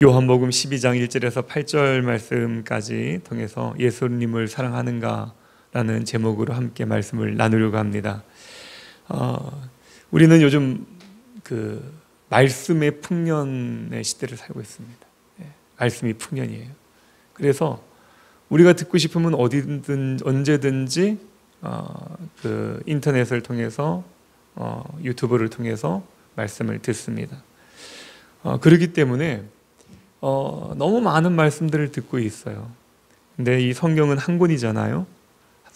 요한복음 12장 1절에서 8절 말씀까지 통해서 예수님을 사랑하는가 라는 제목으로 함께 말씀을 나누려고 합니다. 우리는 요즘 그 말씀의 풍년의 시대를 살고 있습니다. 말씀이 풍년이에요. 그래서 우리가 듣고 싶으면 어디든 언제든지 그 인터넷을 통해서 유튜브를 통해서 말씀을 듣습니다. 그렇기 때문에 너무 많은 말씀들을 듣고 있어요. 근데 이 성경은 한 권이잖아요.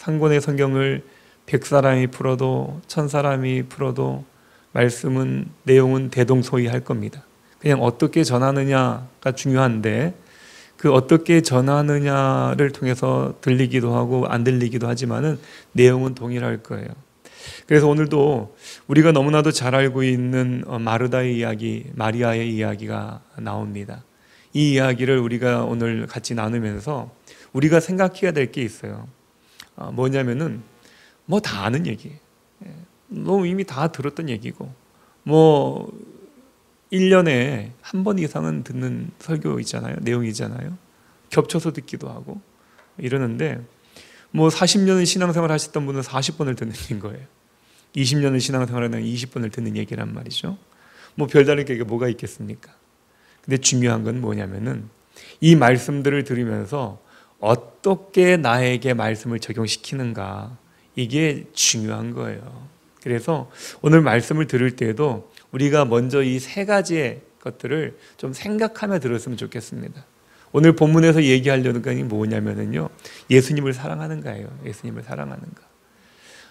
한 권의 성경을 100사람이 풀어도 1000사람이 풀어도 말씀은 내용은 대동소이할 겁니다. 그냥 어떻게 전하느냐가 중요한데 그 어떻게 전하느냐를 통해서 들리기도 하고 안 들리기도 하지만은 내용은 동일할 거예요. 그래서 오늘도 우리가 너무나도 잘 알고 있는 마르다의 이야기, 마리아의 이야기가 나옵니다. 이 이야기를 우리가 오늘 같이 나누면서 우리가 생각해야 될 게 있어요. 뭐냐면은 뭐 다 아는 얘기, 너무 이미 다 들었던 얘기고 뭐 1년에 한 번 이상은 듣는 설교 있잖아요. 내용이잖아요. 겹쳐서 듣기도 하고 이러는데 뭐 40년은 신앙생활 하셨던 분은 40번을 듣는 거예요. 20년은 신앙생활 하면 20번을 듣는 얘기란 말이죠. 뭐 별다른 게 뭐가 있겠습니까? 근데 중요한 건 뭐냐면은 이 말씀들을 들으면서 어떻게 나에게 말씀을 적용시키는가, 이게 중요한 거예요. 그래서 오늘 말씀을 들을 때에도 우리가 먼저 이 세 가지의 것들을 좀 생각하며 들었으면 좋겠습니다. 오늘 본문에서 얘기하려는 게 뭐냐면요, 예수님을 사랑하는가예요. 예수님을 사랑하는가.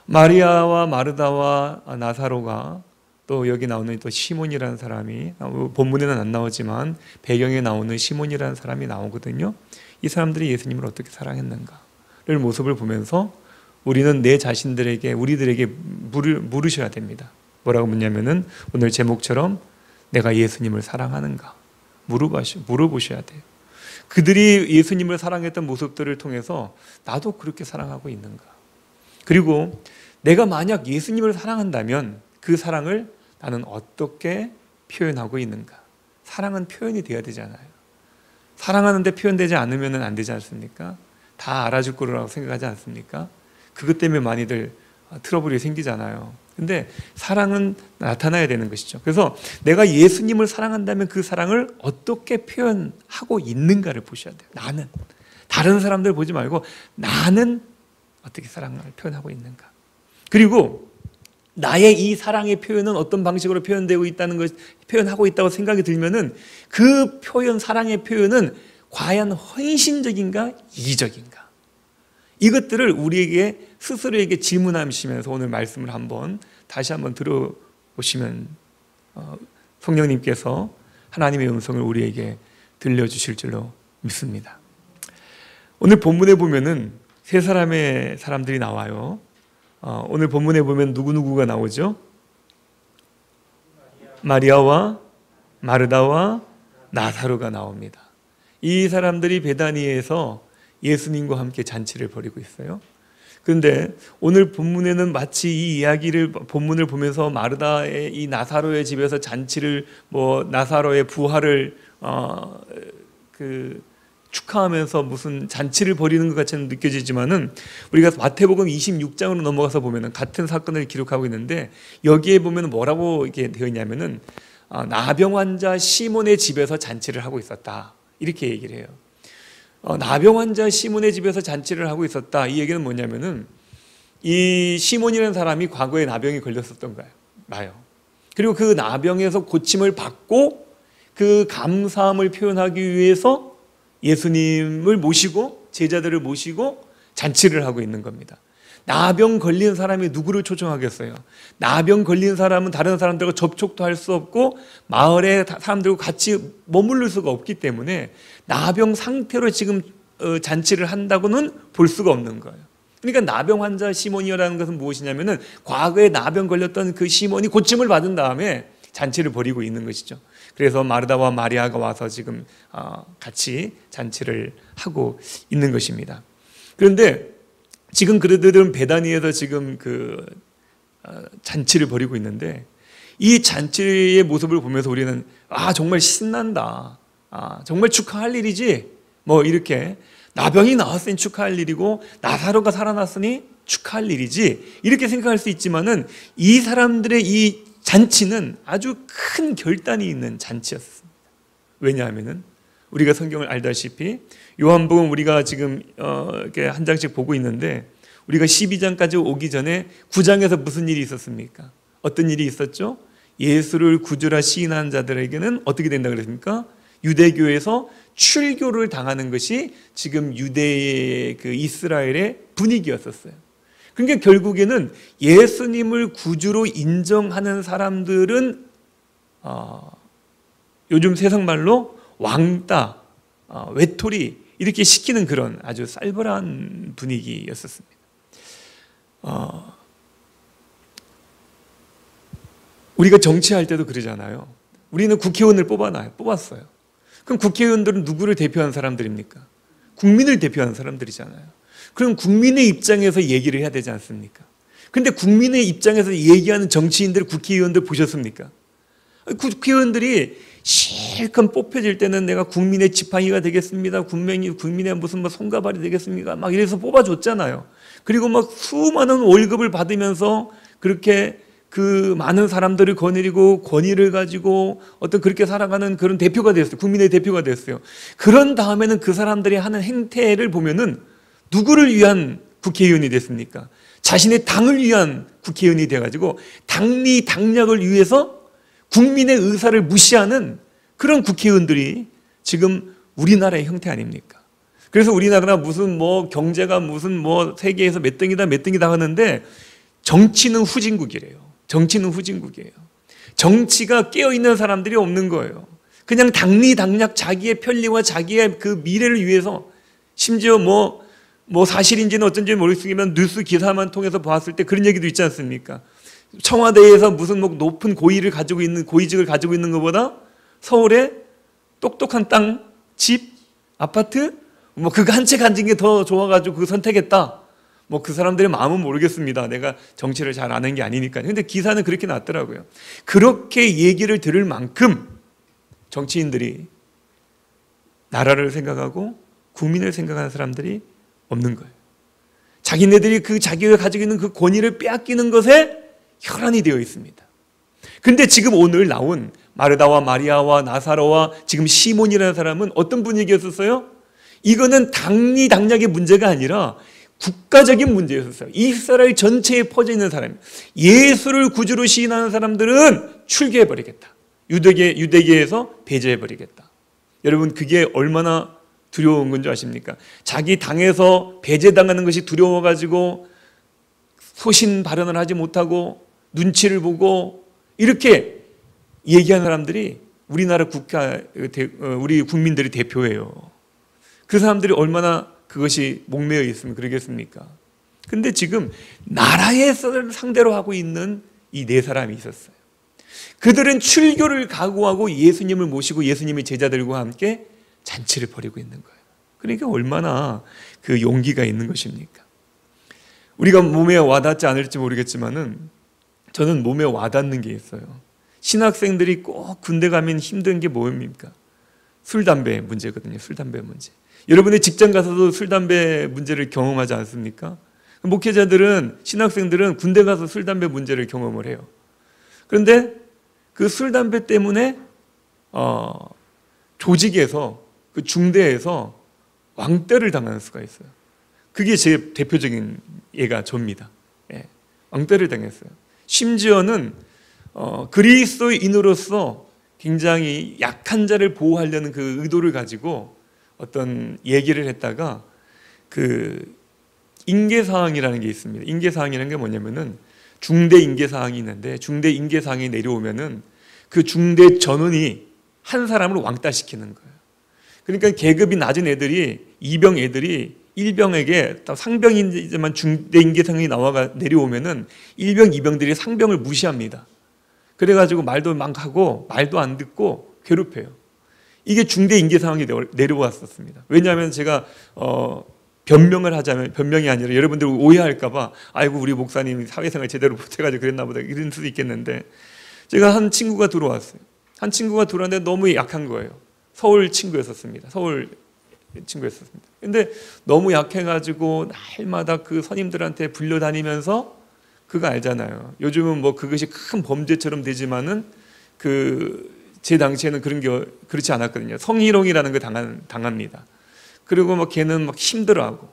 마리아와 마르다와 나사로가, 또 여기 나오는 또 시몬이라는 사람이, 본문에는 안 나오지만 배경에 나오는 시몬이라는 사람이 나오거든요. 이 사람들이 예수님을 어떻게 사랑했는가를 모습을 보면서 우리는 내 자신들에게, 우리들에게 물으셔야 됩니다. 뭐라고 묻냐면은 오늘 제목처럼 내가 예수님을 사랑하는가 물어보셔야 돼요. 그들이 예수님을 사랑했던 모습들을 통해서 나도 그렇게 사랑하고 있는가. 그리고 내가 만약 예수님을 사랑한다면 그 사랑을 나는 어떻게 표현하고 있는가. 사랑은 표현이 돼야 되잖아요. 사랑하는데 표현되지 않으면 안 되지 않습니까? 다 알아줄 거라고 생각하지 않습니까? 그것 때문에 많이들 트러블이 생기잖아요. 근데 사랑은 나타나야 되는 것이죠. 그래서 내가 예수님을 사랑한다면 그 사랑을 어떻게 표현하고 있는가를 보셔야 돼요. 나는. 다른 사람들 보지 말고 나는 어떻게 사랑을 표현하고 있는가. 그리고 나의 이 사랑의 표현은 어떤 방식으로 표현되고 있다는 것, 표현하고 있다고 생각이 들면은 그 표현, 사랑의 표현은 과연 헌신적인가, 이기적인가. 이것들을 우리에게 스스로에게 질문하시면서 오늘 말씀을 다시 한번 들어보시면 성령님께서 하나님의 음성을 우리에게 들려주실 줄로 믿습니다. 오늘 본문에 보면은 세 사람들이 나와요. 오늘 본문에 보면 누구누구가 나오죠? 마리아와 마르다와 나사로가 나옵니다. 이 사람들이 베다니에서 예수님과 함께 잔치를 벌이고 있어요. 그런데 오늘 본문에는 마치 이 이야기를, 본문을 보면서 마르다의 이 나사로의 집에서 잔치를, 나사로의 부활을 축하하면서 무슨 잔치를 벌이는 것 같이 느껴지지만은 우리가 마태복음 26장으로 넘어가서 보면은 같은 사건을 기록하고 있는데 여기에 보면은 뭐라고 이렇게 되어 있냐면은 나병 환자 시몬의 집에서 잔치를 하고 있었다, 이렇게 얘기를 해요. 나병 환자 시몬의 집에서 잔치를 하고 있었다. 이 얘기는 뭐냐면은 이 시몬이라는 사람이 과거에 나병이 걸렸었던 거예요. 그리고 그 나병에서 고침을 받고 그 감사함을 표현하기 위해서 예수님을 모시고 제자들을 모시고 잔치를 하고 있는 겁니다. 나병 걸린 사람이 누구를 초청하겠어요? 나병 걸린 사람은 다른 사람들과 접촉도 할 수 없고 마을의 사람들과 같이 머무를 수가 없기 때문에 나병 상태로 지금 잔치를 한다고는 볼 수가 없는 거예요. 그러니까 나병 환자 시몬이라는 것은 무엇이냐면은 과거에 나병 걸렸던 그 시몬이 고침을 받은 다음에 잔치를 벌이고 있는 것이죠. 그래서 마르다와 마리아가 와서 지금 같이 잔치를 하고 있는 것입니다. 그런데 지금 그들은 베다니에서 지금 잔치를 벌이고 있는데 이 잔치의 모습을 보면서 우리는 정말 신난다. 정말 축하할 일이지. 뭐 이렇게 나병이 나왔으니 축하할 일이고 나사로가 살아났으니 축하할 일이지. 이렇게 생각할 수 있지만은 이 사람들의 이 잔치는 아주 큰 결단이 있는 잔치였습니다. 왜냐하면은 우리가 성경을 알다시피 요한복음 우리가 지금 이렇게 한 장씩 보고 있는데 우리가 12장까지 오기 전에 9장에서 무슨 일이 있었습니까? 어떤 일이 있었죠? 예수를 구주라 시인한 자들에게는 어떻게 된다 그랬습니까? 유대교에서 출교를 당하는 것이 지금 유대의 그 이스라엘의 분위기였었어요. 그러니까 결국에는 예수님을 구주로 인정하는 사람들은 요즘 세상말로 왕따, 외톨이 이렇게 시키는 그런 아주 쌀벌한 분위기였었습니다. 우리가 정치할 때도 그러잖아요. 우리는 국회의원을 뽑았어요. 그럼 국회의원들은 누구를 대표하는 사람들입니까? 국민을 대표하는 사람들이잖아요. 그럼 국민의 입장에서 얘기를 해야 되지 않습니까? 근데 국민의 입장에서 얘기하는 정치인들, 국회의원들 보셨습니까? 국회의원들이 실컷 뽑혀질 때는 내가 국민의 지팡이가 되겠습니다. 국민의 무슨 뭐 손가발이 되겠습니까? 막 이래서 뽑아줬잖아요. 그리고 막 수많은 월급을 받으면서 그렇게 그 많은 사람들을 거느리고 권위를 가지고 어떤 그렇게 살아가는 그런 대표가 됐어요. 국민의 대표가 됐어요. 그런 다음에는 그 사람들이 하는 행태를 보면은 누구를 위한 국회의원이 됐습니까? 자신의 당을 위한 국회의원이 돼가지고 당리 당략을 위해서 국민의 의사를 무시하는 그런 국회의원들이 지금 우리나라의 형태 아닙니까? 그래서 우리나라가 무슨 뭐 경제가 무슨 뭐 세계에서 몇 등이다 하는데 정치는 후진국이래요. 정치는 후진국이에요. 정치가 깨어있는 사람들이 없는 거예요. 그냥 당리 당략 자기의 편리와 자기의 그 미래를 위해서 심지어 뭐 사실인지는 어쩐지 모르겠지만 뉴스 기사만 통해서 봤을 때 그런 얘기도 있지 않습니까? 청와대에서 무슨 뭐 높은 고위직을 가지고 있는 것보다 서울에 똑똑한 땅, 집, 아파트 뭐 그거 한 채 가진 게 더 좋아가지고 그거 선택했다. 뭐 그 사람들의 마음은 모르겠습니다. 내가 정치를 잘 아는 게 아니니까. 근데 기사는 그렇게 났더라고요. 그렇게 얘기를 들을 만큼 정치인들이 나라를 생각하고 국민을 생각하는 사람들이 없는 거예요. 자기네들이 자기가 가지고 있는 그 권위를 빼앗기는 것에 혈안이 되어 있습니다. 근데 지금 오늘 나온 마르다와 마리아와 나사로와 지금 시몬이라는 사람은 어떤 분위기였었어요? 이거는 당리 당략의 문제가 아니라 국가적인 문제였었어요. 이스라엘 전체에 퍼져 있는 사람, 예수를 구주로 시인하는 사람들은 출교해버리겠다. 유대계에서 배제해버리겠다. 여러분 그게 얼마나 두려운 건지 아십니까? 자기 당에서 배제당하는 것이 두려워가지고 소신 발언을 하지 못하고 눈치를 보고 이렇게 얘기하는 사람들이 우리나라 우리 국민들의 대표예요. 그 사람들이 얼마나 그것이 목매어 있으면 그러겠습니까? 근데 지금 나라에서 상대로 하고 있는 이 네 사람이 있었어요. 그들은 출교를 각오하고 예수님을 모시고 예수님의 제자들과 함께 잔치를 벌이고 있는 거예요. 그러니까 얼마나 그 용기가 있는 것입니까? 우리가 몸에 와닿지 않을지 모르겠지만은 저는 몸에 와닿는 게 있어요. 신학생들이 꼭 군대 가면 힘든 게 뭡니까? 술, 담배 문제거든요. 술, 담배 문제. 여러분의 직장 가서도 술, 담배 문제를 경험하지 않습니까? 목회자들은, 신학생들은 군대 가서 술, 담배 문제를 경험을 해요. 그런데 그 술, 담배 때문에 조직에서, 그 중대에서 왕따를 당하는 수가 있어요. 그게 제 대표적인 예가 접니다. 예, 왕따를 당했어요. 심지어는 그리스도인으로서 굉장히 약한 자를 보호하려는 그 의도를 가지고 어떤 얘기를 했다가 그 인계사항이라는 게 있습니다. 인계사항이라는 게 뭐냐면은 중대 인계사항이 있는데 중대 인계사항이 내려오면은 그 중대 전원이 한 사람을 왕따시키는 거예요. 그러니까 계급이 낮은 애들이 이병 애들이 일병에게 상병이지만 중대 인계사항이 내려오면은 일병, 이병들이 상병을 무시합니다. 그래가지고 말도 막 하고 말도 안 듣고 괴롭혀요. 이게 중대 인계 상황이 내려왔었습니다. 왜냐하면 제가 변명을 하자면 변명이 아니라 여러분들 오해할까봐 아이고 우리 목사님이 사회생활 제대로 못해가지고 그랬나 보다 이런 수도 있겠는데 제가 한 친구가 들어왔어요. 한 친구가 들어왔는데 너무 약한 거예요. 서울 친구였었습니다. 서울 친구였었습니다. 근데 너무 약해가지고 날마다 그 선임들한테 불려다니면서, 그거 알잖아요. 요즘은 뭐 그것이 큰 범죄처럼 되지만은 제 당시에는 그런 게 그렇지 않았거든요. 성희롱이라는 거 당합니다. 그리고 막 걔는 막 힘들어하고.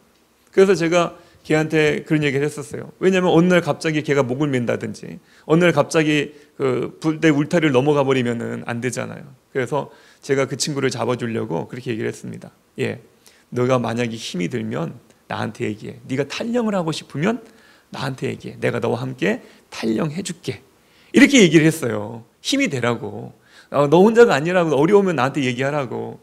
그래서 제가 걔한테 그런 얘기를 했었어요. 왜냐하면 어느 날 갑자기 걔가 목을 맨다든지, 어느 날 갑자기 그 불대 울타리를 넘어가 버리면은 안 되잖아요. 그래서 제가 그 친구를 잡아주려고 그렇게 얘기를 했습니다. 예, 너가 만약에 힘이 들면 나한테 얘기해. 네가 탈영을 하고 싶으면 나한테 얘기해. 내가 너와 함께 탈영해 줄게. 이렇게 얘기를 했어요. 힘이 되라고. 너 혼자가 아니라고. 어려우면 나한테 얘기하라고.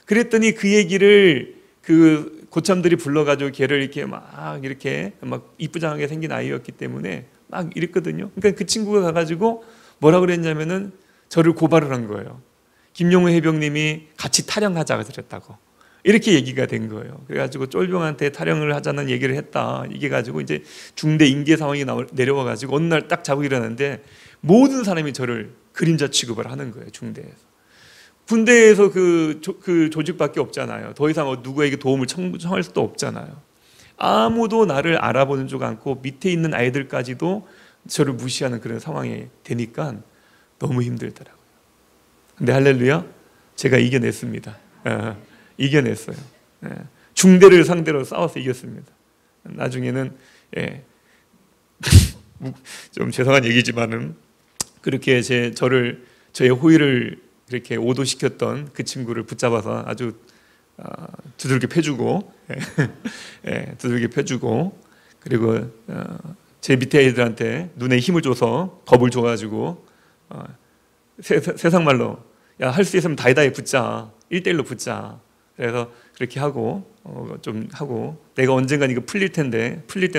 그랬더니 그 얘기를 그 고참들이 불러가지고 걔를 이렇게 막 이쁘장하게 생긴 아이였기 때문에 막 이랬거든요. 그러니까 그 친구가 가가지고 뭐라 그랬냐면은 저를 고발을 한 거예요. 김용우 해병님이 같이 탈영하자고 그랬다고. 이렇게 얘기가 된 거예요. 그래가지고 쫄병한테 탈영을 하자는 얘기를 했다. 이게 가지고 이제 중대 인계 상황이 내려와가지고 어느 날 딱 자고 일어났는데 모든 사람이 저를 그림자 취급을 하는 거예요. 중대에서. 군대에서 그 조직밖에 없잖아요. 더 이상 누구에게 도움을 청할 수도 없잖아요. 아무도 나를 알아보는 줄 않고 밑에 있는 아이들까지도 저를 무시하는 그런 상황이 되니까 너무 힘들더라고요. 근데 할렐루야, 제가 이겨냈습니다. 이겨냈어요. 중대를 상대로 싸워서 이겼습니다. 나중에는 좀 죄송한 얘기지만은 그렇게 저의 호의를 이렇게 오도시켰던 그 친구를 붙잡아서 아주 두들겨 패주고, 두들겨 패주고, 그리고 제 밑에 애들한테 눈에 힘을 줘서 겁을 줘가지고 세상 말로 야, 할 수 있으면 다이다이 붙자, 1대1로 붙자. 그래서 그렇게 하고 좀 하고, 내가 언젠간 이거 풀릴 땐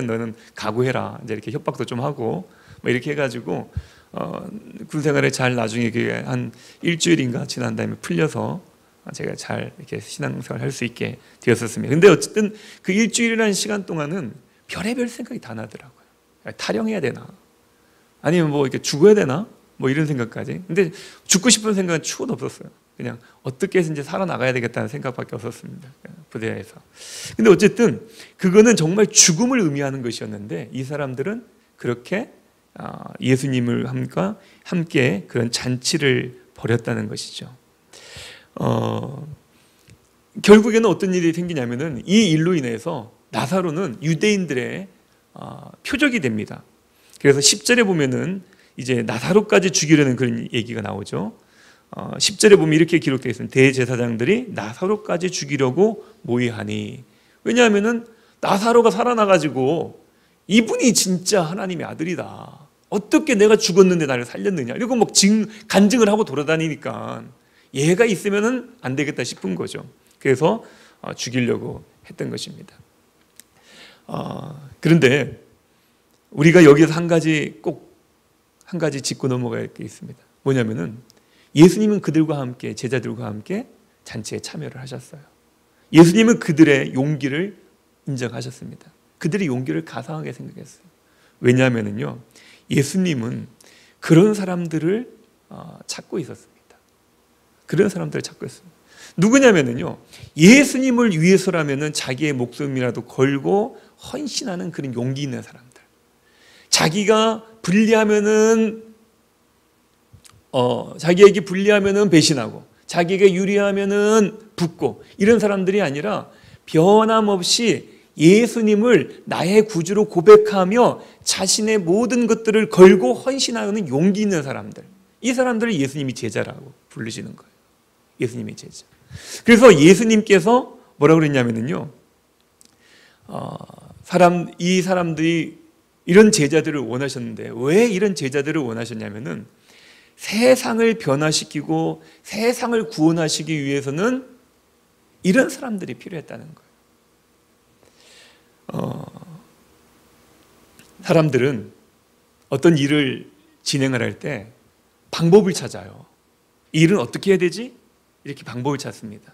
너는 각오해라. 이제 이렇게 협박도 좀 하고 뭐 이렇게 해가지고 군 생활에 잘 나중에 한 일주일인가 지난 다음에 풀려서 제가 잘 이렇게 신앙생활 할 수 있게 되었었습니다. 근데 어쨌든 그 일주일이라는 시간 동안은 별의별 생각이 다 나더라고요. 탈영해야 되나? 아니면 뭐 이렇게 죽어야 되나? 뭐 이런 생각까지. 근데 죽고 싶은 생각은 추호도 없었어요. 그냥 어떻게 해서 이제 살아나가야 되겠다는 생각밖에 없었습니다. 부대에서. 근데 어쨌든 그거는 정말 죽음을 의미하는 것이었는데 이 사람들은 그렇게 예수님을 함께 그런 잔치를 벌였다는 것이죠. 결국에는 어떤 일이 생기냐면은 이 일로 인해서 나사로는 유대인들의 표적이 됩니다. 그래서 10절에 보면은 이제 나사로까지 죽이려는 그런 얘기가 나오죠. 10절에 보면 이렇게 기록되어 있습니다. 대제사장들이 나사로까지 죽이려고 모의하니. 왜냐하면은 나사로가 살아나가지고 이분이 진짜 하나님의 아들이다. 어떻게 내가 죽었는데 나를 살렸느냐. 이러고 막 간증을 하고 돌아다니니까 얘가 있으면은 안 되겠다 싶은 거죠. 그래서 죽이려고 했던 것입니다. 그런데 우리가 여기서 한 가지 짚고 넘어가야 할 게 있습니다. 뭐냐면은 예수님은 그들과 함께, 제자들과 함께 잔치에 참여를 하셨어요. 예수님은 그들의 용기를 인정하셨습니다. 그들의 용기를 가상하게 생각했어요. 왜냐하면요, 예수님은 그런 사람들을 찾고 있었습니다. 그런 사람들을 찾고 있습니다. 누구냐면요, 예수님을 위해서라면은 자기의 목숨이라도 걸고 헌신하는 그런 용기 있는 사람들. 자기가 불리하면은 자기에게 불리하면은 배신하고, 자기에게 유리하면은 붙고, 이런 사람들이 아니라 변함없이 예수님을 나의 구주로 고백하며 자신의 모든 것들을 걸고 헌신하는 용기 있는 사람들. 이 사람들을 예수님이 제자라고 부르시는 거예요. 예수님의 제자. 그래서 예수님께서 뭐라고 그랬냐면요, 이 사람들이 이런 제자들을 원하셨는데, 왜 이런 제자들을 원하셨냐면은 세상을 변화시키고 세상을 구원하시기 위해서는 이런 사람들이 필요했다는 거예요. 사람들은 어떤 일을 진행을 할 때 방법을 찾아요. 이 일은 어떻게 해야 되지? 이렇게 방법을 찾습니다.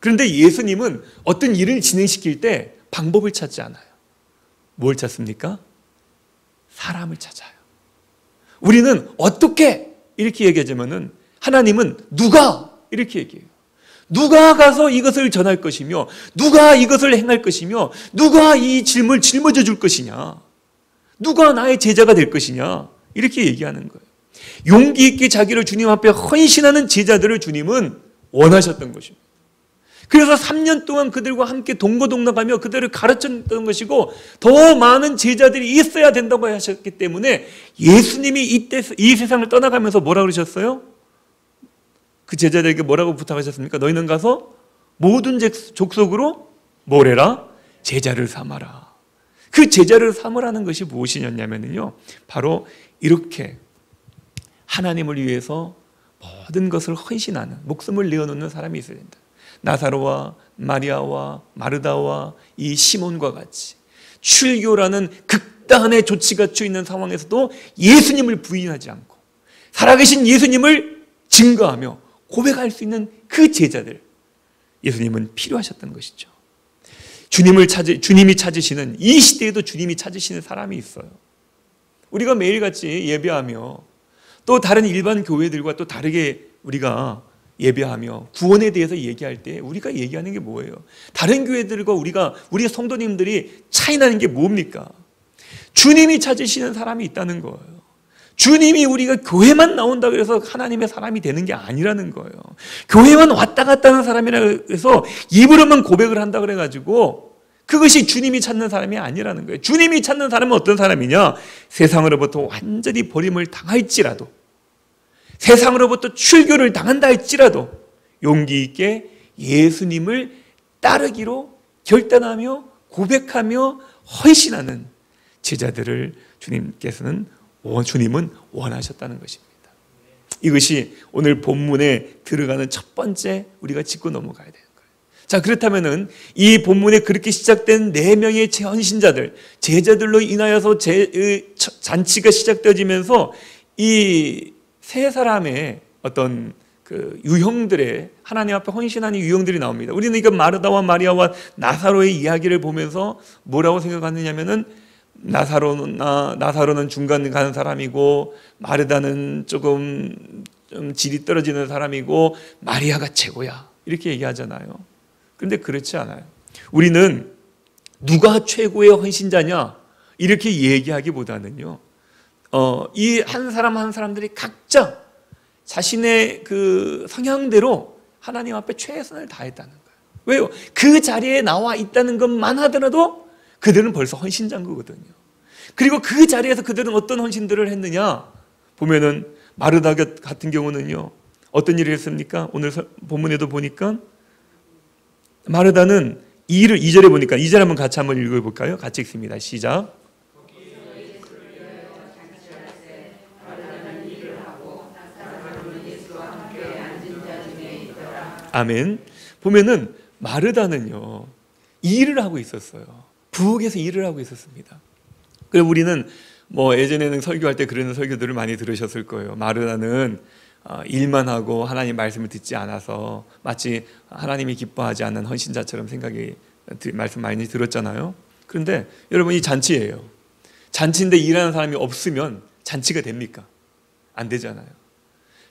그런데 예수님은 어떤 일을 진행시킬 때 방법을 찾지 않아요. 뭘 찾습니까? 사람을 찾아요. 우리는 어떻게 이렇게 얘기하자면은 하나님은 누가 이렇게 얘기해요. 누가 가서 이것을 전할 것이며 누가 이것을 행할 것이며 누가 이 짐을 짊어져 줄 것이냐, 누가 나의 제자가 될 것이냐, 이렇게 얘기하는 거예요. 용기 있게 자기를 주님 앞에 헌신하는 제자들을 주님은 원하셨던 것입니다. 그래서 3년 동안 그들과 함께 동거동락하며 그들을 가르쳤던 것이고 더 많은 제자들이 있어야 된다고 하셨기 때문에 예수님이 이 세상을 떠나가면서 뭐라고 그러셨어요? 그 제자들에게 뭐라고 부탁하셨습니까? 너희는 가서 모든 족속으로 뭐래라? 제자를 삼아라. 그 제자를 삼으라는 것이 무엇이냐면요, 바로 이렇게 하나님을 위해서 모든 것을 헌신하는, 목숨을 내어놓는 사람이 있어야 된다. 나사로와 마리아와 마르다와 이 시몬과 같이 출교라는 극단의 조치가 처해 있는 상황에서도 예수님을 부인하지 않고 살아계신 예수님을 증거하며 고백할 수 있는 그 제자들, 예수님은 필요하셨던 것이죠. 주님이 찾으시는, 이 시대에도 주님이 찾으시는 사람이 있어요. 우리가 매일같이 예배하며 또 다른 일반 교회들과 또 다르게 우리가 예배하며 구원에 대해서 얘기할 때 우리가 얘기하는 게 뭐예요? 다른 교회들과 우리 성도님들이 차이나는 게 뭡니까? 주님이 찾으시는 사람이 있다는 거예요. 주님이 우리가 교회만 나온다고 해서 하나님의 사람이 되는 게 아니라는 거예요. 교회만 왔다 갔다 하는 사람이라고 해서 입으로만 고백을 한다 그래가지고 그것이 주님이 찾는 사람이 아니라는 거예요. 주님이 찾는 사람은 어떤 사람이냐? 세상으로부터 완전히 버림을 당할지라도, 세상으로부터 출교를 당한다 할지라도 용기 있게 예수님을 따르기로 결단하며 고백하며 헌신하는 제자들을 주님은 원하셨다는 것입니다. 이것이 오늘 본문에 들어가는 첫 번째 우리가 짚고 넘어가야 되는 거예요. 자, 그렇다면은 이 본문에 그렇게 시작된 4명의 헌신자들, 제자들로 인하여서 잔치가 시작되어지면서 이 세 사람의 어떤 그 유형들의, 하나님 앞에 헌신하는 유형들이 나옵니다. 우리는 이거 마르다와 마리아와 나사로의 이야기를 보면서 뭐라고 생각하느냐면은 나사로는 중간 가는 사람이고 마르다는 좀 질이 떨어지는 사람이고 마리아가 최고야, 이렇게 얘기하잖아요. 그런데 그렇지 않아요. 우리는 누가 최고의 헌신자냐 이렇게 얘기하기보다는요, 이 한 사람 한 사람들이 각자 자신의 그 성향대로 하나님 앞에 최선을 다했다는 거예요. 왜요? 그 자리에 나와 있다는 것만 하더라도 그들은 벌써 헌신자인 거거든요. 그리고 그 자리에서 그들은 어떤 헌신들을 했느냐 보면은 마르다 같은 경우는요, 어떤 일을 했습니까? 오늘 본문에도 보니까 마르다는 2절에 보니까 2절 한번 같이 한번 읽어볼까요? 같이 읽습니다. 시작. 아멘. 보면은 마르다는요, 일을 하고 있었어요. 부엌에서 일을 하고 있었습니다. 그래서 우리는 뭐 예전에는 설교할 때 그런 설교들을 많이 들으셨을 거예요. 마르다는 일만 하고 하나님 말씀을 듣지 않아서 마치 하나님이 기뻐하지 않는 헌신자처럼 말씀 많이 들었잖아요. 그런데 여러분, 이 잔치예요. 잔치인데 일하는 사람이 없으면 잔치가 됩니까? 안 되잖아요.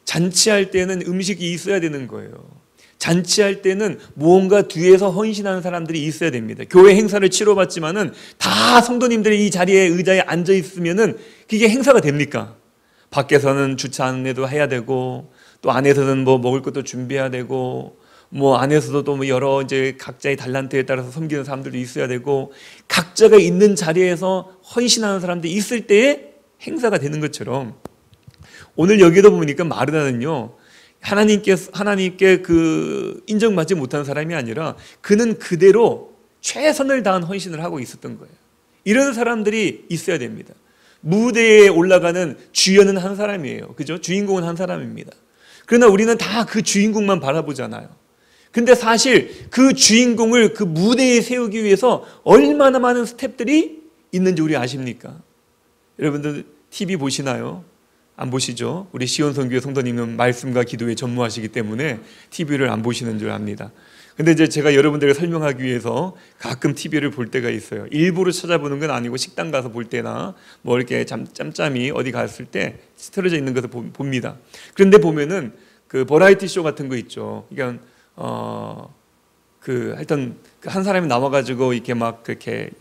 잔치할 때는 음식이 있어야 되는 거예요. 잔치할 때는 무언가 뒤에서 헌신하는 사람들이 있어야 됩니다. 교회 행사를 치러봤지만은 다 성도님들이 이 자리에 의자에 앉아 있으면은 그게 행사가 됩니까? 밖에서는 주차 안내도 해야 되고 또 안에서는 뭐 먹을 것도 준비해야 되고 뭐 안에서도 또 뭐 여러 이제 각자의 달란트에 따라서 섬기는 사람들도 있어야 되고 각자가 있는 자리에서 헌신하는 사람들이 있을 때에 행사가 되는 것처럼 오늘 여기도 보니까 마르다는요, 하나님께 그 인정받지 못한 사람이 아니라 그는 그대로 최선을 다한 헌신을 하고 있었던 거예요. 이런 사람들이 있어야 됩니다. 무대에 올라가는 주연은 한 사람이에요. 그죠? 주인공은 한 사람입니다. 그러나 우리는 다 그 주인공만 바라보잖아요. 근데 사실 그 주인공을 그 무대에 세우기 위해서 얼마나 많은 스텝들이 있는지 우리 아십니까? 여러분들 TV 보시나요? 안 보시죠? 우리 시온선교회 성도님은 말씀과 기도에 전무하시기 때문에 TV를 안 보시는 줄 압니다. 근데 이제 제가 여러분들에게 설명하기 위해서 가끔 TV를 볼 때가 있어요. 일부러 찾아보는 건 아니고 식당 가서 볼 때나 뭐 이렇게 짬짬이 어디 갔을 때 틀어져 있는 것을 봅니다. 그런데 보면은 그 버라이티 쇼 같은 거 있죠. 그러니까 하여튼 한 사람이 나와가지고 이렇게 막 그렇게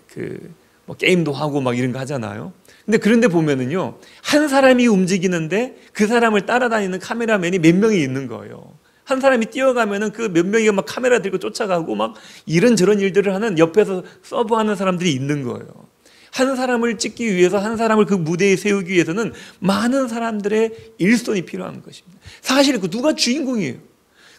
뭐 게임도 하고 막 이런 거 하잖아요. 근데 그런데 보면은요, 한 사람이 움직이는데 그 사람을 따라다니는 카메라맨이 몇 명이 있는 거예요. 한 사람이 뛰어가면은 그 몇 명이 막 카메라 들고 쫓아가고 막 이런저런 일들을 하는, 옆에서 서브하는 사람들이 있는 거예요. 한 사람을 찍기 위해서, 한 사람을 그 무대에 세우기 위해서는 많은 사람들의 일손이 필요한 것입니다. 사실 그 누가 주인공이에요?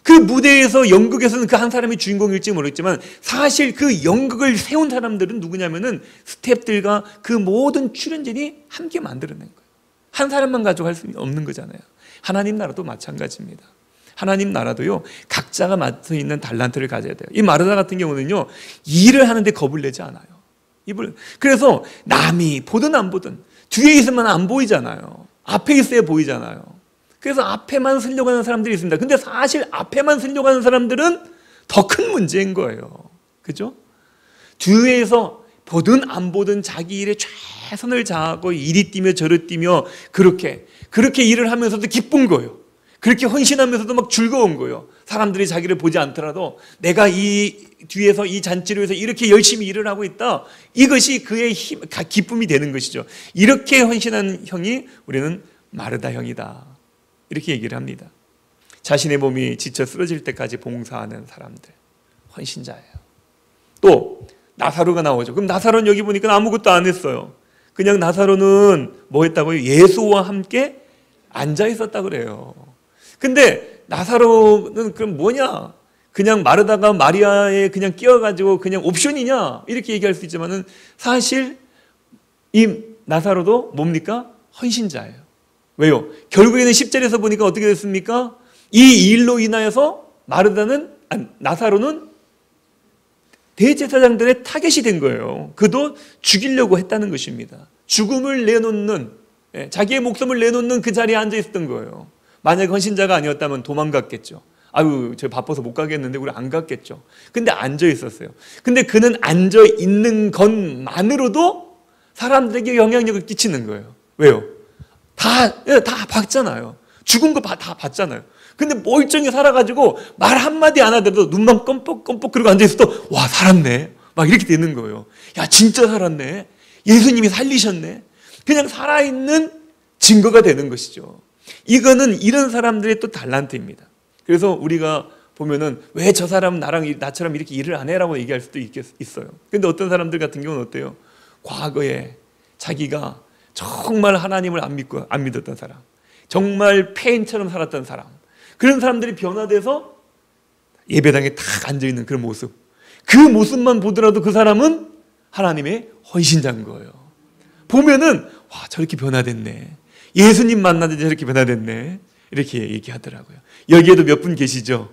그 무대에서, 연극에서는 그 한 사람이 주인공일지 모르겠지만 사실 그 연극을 세운 사람들은 누구냐면은 스태프들과 그 모든 출연진이 함께 만들어낸 거예요. 한 사람만 가지고 할 수 없는 거잖아요. 하나님 나라도 마찬가지입니다. 하나님 나라도요, 각자가 맡아 있는 달란트를 가져야 돼요. 이 마르다 같은 경우는요, 일을 하는데 겁을 내지 않아요. 그래서 남이 보든 안 보든 뒤에 있으면 안 보이잖아요. 앞에 있어야 보이잖아요. 그래서 앞에만 서려고 하는 사람들이 있습니다. 근데 사실 앞에만 서려고 하는 사람들은 더 큰 문제인 거예요. 그죠? 뒤에서 보든 안 보든 자기 일에 최선을 다하고 이리 뛰며 저리 뛰며 그렇게 일을 하면서도 기쁜 거예요. 그렇게 헌신하면서도 막 즐거운 거예요. 사람들이 자기를 보지 않더라도 내가 이 뒤에서 이 잔치를 위해서 이렇게 열심히 일을 하고 있다. 이것이 그의 기쁨이 되는 것이죠. 이렇게 헌신한 형이 우리는 마르다 형이다. 이렇게 얘기를 합니다. 자신의 몸이 지쳐 쓰러질 때까지 봉사하는 사람들, 헌신자예요. 또 나사로가 나오죠. 그럼 나사로는 여기 보니까 아무것도 안 했어요. 그냥 나사로는 뭐 했다고요? 예수와 함께 앉아 있었다 그래요. 근데 나사로는 그럼 뭐냐? 그냥 마르다가 마리아에 그냥 끼어가지고 그냥 옵션이냐? 이렇게 얘기할 수 있지만은 사실 이 나사로도 뭡니까? 헌신자예요. 왜요? 결국에는 10절에서 보니까 어떻게 됐습니까? 이 일로 인하여서 나사로는 대제사장들의 타겟이 된 거예요. 그도 죽이려고 했다는 것입니다. 죽음을 내놓는, 자기의 목숨을 내놓는 그 자리에 앉아 있었던 거예요. 만약 헌신자가 아니었다면 도망갔겠죠. 아유, 저 바빠서 못 가겠는데 우리 안 갔겠죠. 근데 앉아 있었어요. 근데 그는 앉아 있는 것만으로도 사람들에게 영향력을 끼치는 거예요. 왜요? 다 봤잖아요. 죽은 거 다 봤잖아요. 근데 멀쩡히 살아가지고 말 한마디 안 하더라도 눈만 껌뻑껌뻑 그러고 앉아있어도 와, 살았네. 막 이렇게 되는 거예요. 야, 진짜 살았네. 예수님이 살리셨네. 그냥 살아있는 증거가 되는 것이죠. 이거는 이런 사람들의 또 달란트입니다. 그래서 우리가 보면은 왜 저 사람은 나처럼 이렇게 일을 안 해라고 얘기할 수도 있어요. 근데 어떤 사람들 같은 경우는 어때요? 과거에 자기가 정말 하나님을 안 믿었던 사람, 정말 폐인처럼 살았던 사람, 그런 사람들이 변화돼서 예배당에 탁 앉아있는 그런 모습, 그 모습만 보더라도 그 사람은 하나님의 헌신자인 거예요. 보면은 와, 저렇게 변화됐네. 예수님 만나는데 저렇게 변화됐네. 이렇게 얘기하더라고요. 여기에도 몇 분 계시죠?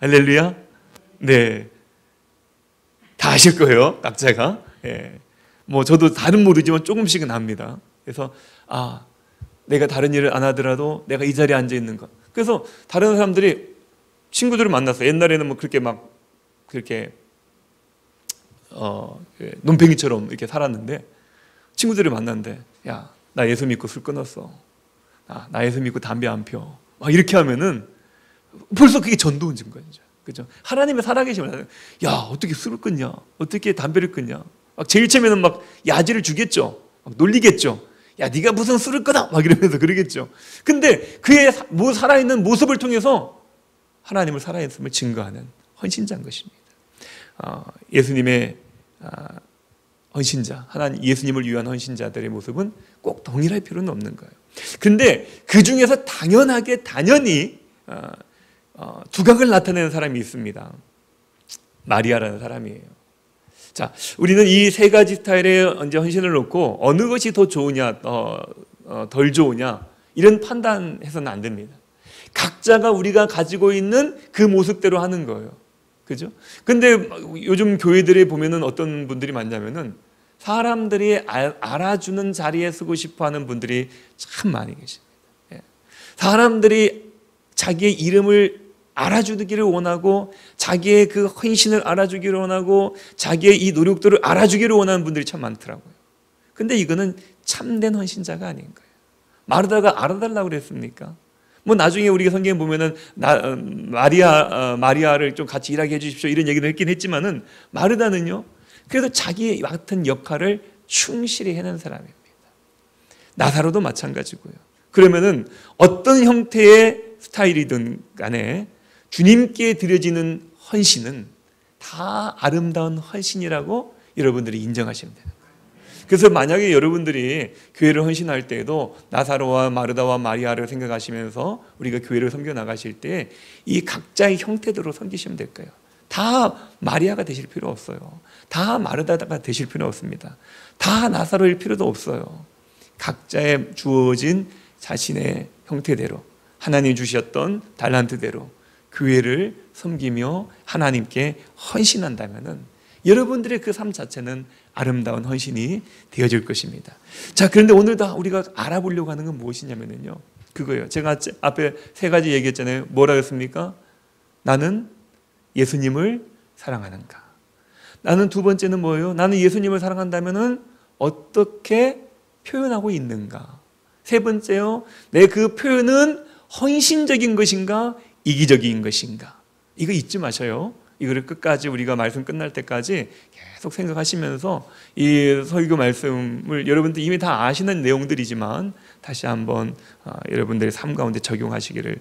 할렐루야. 네, 다 아실 거예요, 각자가. 예. 뭐 저도 다른 모르지만 조금씩은 압니다. 그래서 내가 다른 일을 안 하더라도 내가 이 자리에 앉아 있는 것. 그래서 다른 사람들이 친구들을 만났어요. 옛날에는 뭐 그렇게 논팽이처럼 이렇게 살았는데 친구들을 만났는데, 야, 나 예수 믿고 술 끊었어. 나 예수 믿고 담배 안 펴. 막 이렇게 하면은 벌써 그게 전도운 증거죠. 그죠? 하나님의 살아계심을 하는. 야, 어떻게 술을 끊냐? 어떻게 담배를 끊냐? 막 제일 처음에는 막 야지를 주겠죠. 막 놀리겠죠. 야, 네가 무슨 술을 끊어? 막 이러면서 그러겠죠. 근데 그의 살아있는 모습을 통해서 하나님을 살아있음을 증거하는 헌신자인 것입니다. 예수님의 헌신자, 하나님 예수님을 위한 헌신자들의 모습은 꼭 동일할 필요는 없는 거예요. 근데 그 중에서 단연히 두각을 나타내는 사람이 있습니다. 마리아라는 사람이에요. 자, 우리는 이 세 가지 스타일의 헌신을 놓고 어느 것이 더 좋으냐, 덜 좋으냐 이런 판단해서는 안 됩니다. 각자가 우리가 가지고 있는 그 모습대로 하는 거예요. 그죠? 근데 요즘 교회들에 보면은 어떤 분들이 많냐면은 사람들이 알아주는 자리에 서고 싶어 하는 분들이 참 많이 계십니다. 사람들이 자기의 이름을 알아주기를 원하고 자기의 그 헌신을 알아주기를 원하고 자기의 이 노력들을 알아주기를 원하는 분들이 참 많더라고요. 근데 이거는 참된 헌신자가 아닌 거예요. 마르다가 알아달라고 그랬습니까? 뭐 나중에 우리가 성경에 보면은 마리아를 좀 같이 일하게 해주십시오 이런 얘기를 했긴 했지만은 마르다는요 그래도 자기 맡은 역할을 충실히 해낸 사람입니다. 나사로도 마찬가지고요. 그러면은 어떤 형태의 스타일이든 간에 주님께 드려지는 헌신은 다 아름다운 헌신이라고 여러분들이 인정하시면 되는 거예요. 그래서 만약에 여러분들이 교회를 헌신할 때에도 나사로와 마르다와 마리아를 생각하시면서 우리가 교회를 섬겨 나가실 때 이 각자의 형태대로 섬기시면 될 거예요. 다 마리아가 되실 필요 없어요. 다 마르다가 되실 필요 없습니다. 다 나사로일 필요도 없어요. 각자의 주어진 자신의 형태대로 하나님 주셨던 달란트대로 교회를 섬기며 하나님께 헌신한다면은 여러분들의 그 삶 자체는 아름다운 헌신이 되어질 것입니다. 자, 그런데 오늘 다 우리가 알아보려고 하는 건 무엇이냐면요, 그거예요. 제가 앞에 세 가지 얘기했잖아요. 뭐라 했습니까? 나는 예수님을 사랑하는가? 나는 두 번째는 뭐예요? 나는 예수님을 사랑한다면은 어떻게 표현하고 있는가? 세 번째요, 내 그 표현은 헌신적인 것인가? 이기적인 것인가? 이거 잊지 마셔요. 이거를 끝까지 우리가 말씀 끝날 때까지 계속 생각하시면서 이 설교 말씀을 여러분들 이미 다 아시는 내용들이지만 다시 한번 여러분들의 삶 가운데 적용하시기를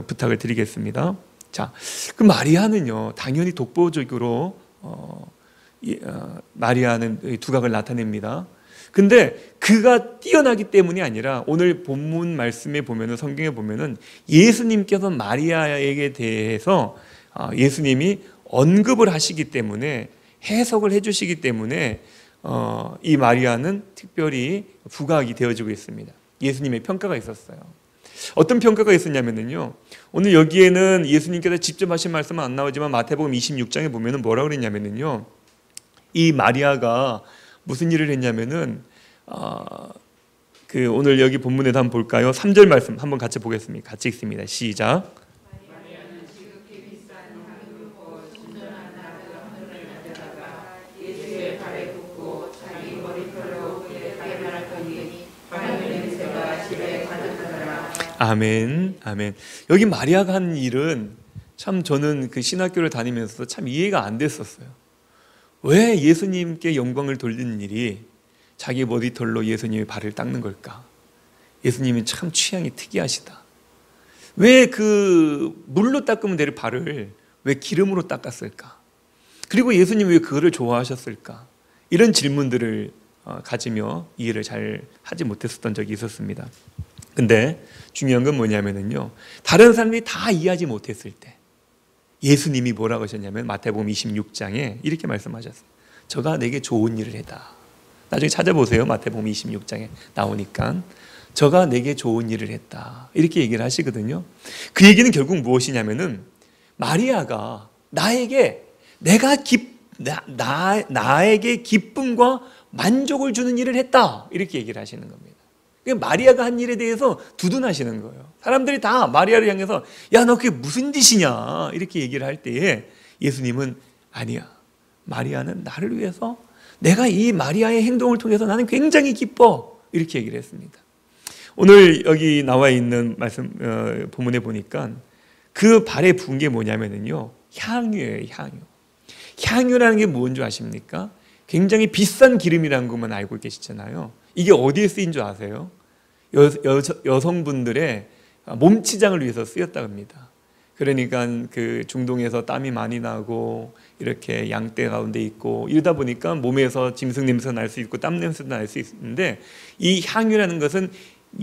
부탁을 드리겠습니다. 자, 그 마리아는요 당연히 독보적으로 마리아는 두각을 나타냅니다. 근데 그가 뛰어나기 때문이 아니라 오늘 본문 말씀에 보면은, 성경에 보면은 예수님께서 마리아에게 대해서 예수님이 언급을 하시기 때문에, 해석을 해주시기 때문에 이 마리아는 특별히 부각이 되어지고 있습니다. 예수님의 평가가 있었어요. 어떤 평가가 있었냐면요, 오늘 여기에는 예수님께서 직접 하신 말씀은 안 나오지만 마태복음 26장에 보면은 뭐라고 그랬냐면요, 이 마리아가 무슨 일을 했냐면은 오늘 여기 본문에도 한번 볼까요? 3절 말씀 한번 같이 보겠습니다. 같이 읽습니다. 시작. 아멘, 아멘. 여기 마리아가 한 일은 참 저는 그 신학교를 다니면서 참 이해가 안 됐었어요. 왜 예수님께 영광을 돌리는 일이 자기 머리털로 예수님의 발을 닦는 걸까? 예수님이 참 취향이 특이하시다. 왜 그 물로 닦으면 될 발을 왜 기름으로 닦았을까? 그리고 예수님이 왜 그거를 좋아하셨을까? 이런 질문들을 가지며 이해를 잘 하지 못했었던 적이 있었습니다. 근데 중요한 건 뭐냐면요, 다른 사람들이 다 이해하지 못했을 때 예수님이 뭐라고 하셨냐면 마태복음 26장에 이렇게 말씀하셨어요. 저가 내게 좋은 일을 했다. 나중에 찾아보세요. 마태복음 26장에 나오니까 저가 내게 좋은 일을 했다 이렇게 얘기를 하시거든요. 그 얘기는 결국 무엇이냐면은 마리아가 나에게 나에게 기쁨과 만족을 주는 일을 했다 이렇게 얘기를 하시는 겁니다. 마리아가 한 일에 대해서 두둔하시는 거예요. 사람들이 다 마리아를 향해서 야, 너 그게 무슨 짓이냐 이렇게 얘기를 할 때에 예수님은 아니야, 마리아는 나를 위해서, 내가 이 마리아의 행동을 통해서 나는 굉장히 기뻐 이렇게 얘기를 했습니다. 오늘 여기 나와 있는 말씀 본문에 보니까 그 발에 부은 게 뭐냐면요, 향유예요. 향유라는 게 뭔지 아십니까? 굉장히 비싼 기름이라는 것만 알고 계시잖아요. 이게 어디에 쓰인 줄 아세요? 여성분들의 몸치장을 위해서 쓰였다고 합니다. 그러니까 그 중동에서 땀이 많이 나고 이렇게 양떼 가운데 있고 이러다 보니까 몸에서 짐승 냄새가 날 수 있고 땀 냄새도 날 수 있는데, 이 향유라는 것은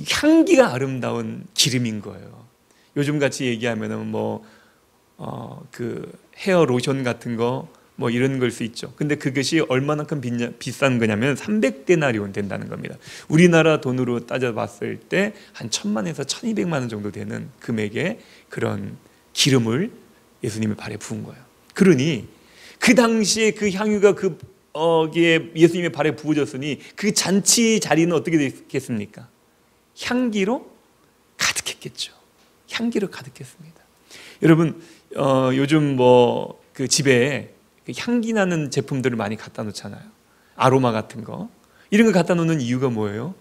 향기가 아름다운 기름인 거예요. 요즘 같이 얘기하면은 그 헤어 로션 같은 거 뭐 이런 걸 수 있죠. 근데 그것이 얼마만큼 비싼 거냐면 300데나리온 된다는 겁니다. 우리나라 돈으로 따져봤을 때 한 1,000만에서 1,200만 원 정도 되는 금액의 그런 기름을 예수님의 발에 부은 거예요. 그러니 그 당시에 그 향유가 거기에 예수님의 발에 부어졌으니 그 잔치 자리는 어떻게 됐겠습니까? 향기로 가득했겠죠. 향기로 가득했습니다. 여러분 요즘 그 집에 향기 나는 제품들을 많이 갖다 놓잖아요. 아로마 같은 거, 이런 거 갖다 놓는 이유가 뭐예요?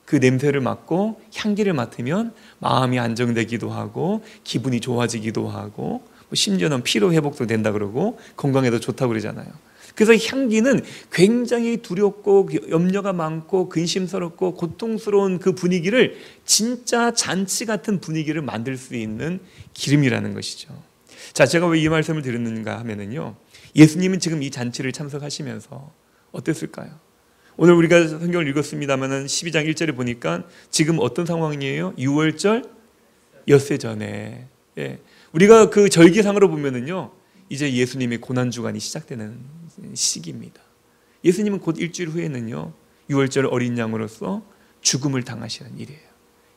그 냄새를 맡고 향기를 맡으면 마음이 안정되기도 하고 기분이 좋아지기도 하고 심지어는 피로 회복도 된다 그러고 건강에도 좋다고 그러잖아요. 그래서 향기는 굉장히 두렵고 염려가 많고 근심스럽고 고통스러운 그 분위기를 진짜 잔치 같은 분위기를 만들 수 있는 기름이라는 것이죠. 자, 제가 왜 이 말씀을 드렸는가 하면은요, 예수님은 지금 이 잔치를 참석하시면서 어땠을까요? 오늘 우리가 성경을 읽었습니다마는 12장 1절에 보니까 지금 어떤 상황이에요? 6월절 엿새 전에, 우리가 그 절기상으로 보면은요, 이제 예수님의 고난주간이 시작되는 시기입니다. 예수님은 곧 일주일 후에는요, 6월절 어린 양으로서 죽음을 당하시는 일이에요.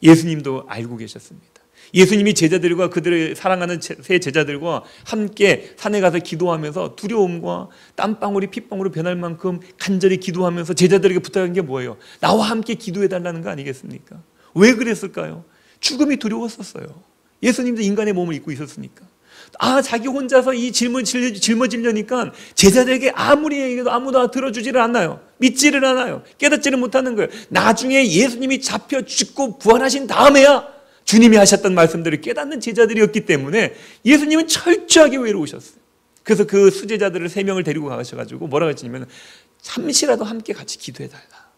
예수님도 알고 계셨습니다. 예수님이 제자들과 그들의 사랑하는 세 제자들과 함께 산에 가서 기도하면서 두려움과 땀방울이 핏방울로 변할 만큼 간절히 기도하면서 제자들에게 부탁한 게 뭐예요? 나와 함께 기도해달라는 거 아니겠습니까? 왜 그랬을까요? 죽음이 두려웠었어요. 예수님도 인간의 몸을 입고 있었으니까. 자기 혼자서 이 짊어지려니까 제자들에게 아무리 얘기해도 아무도 들어주지를 않아요. 믿지를 않아요. 깨닫지를 못하는 거예요. 나중에 예수님이 잡혀 죽고 부활하신 다음에야 주님이 하셨던 말씀들을 깨닫는 제자들이었기 때문에 예수님은 철저하게 외로우셨어요. 그래서 그 수제자들을 3명을 데리고 가셔가지고 뭐라고 했냐면, 잠시라도 함께 같이 기도해달라.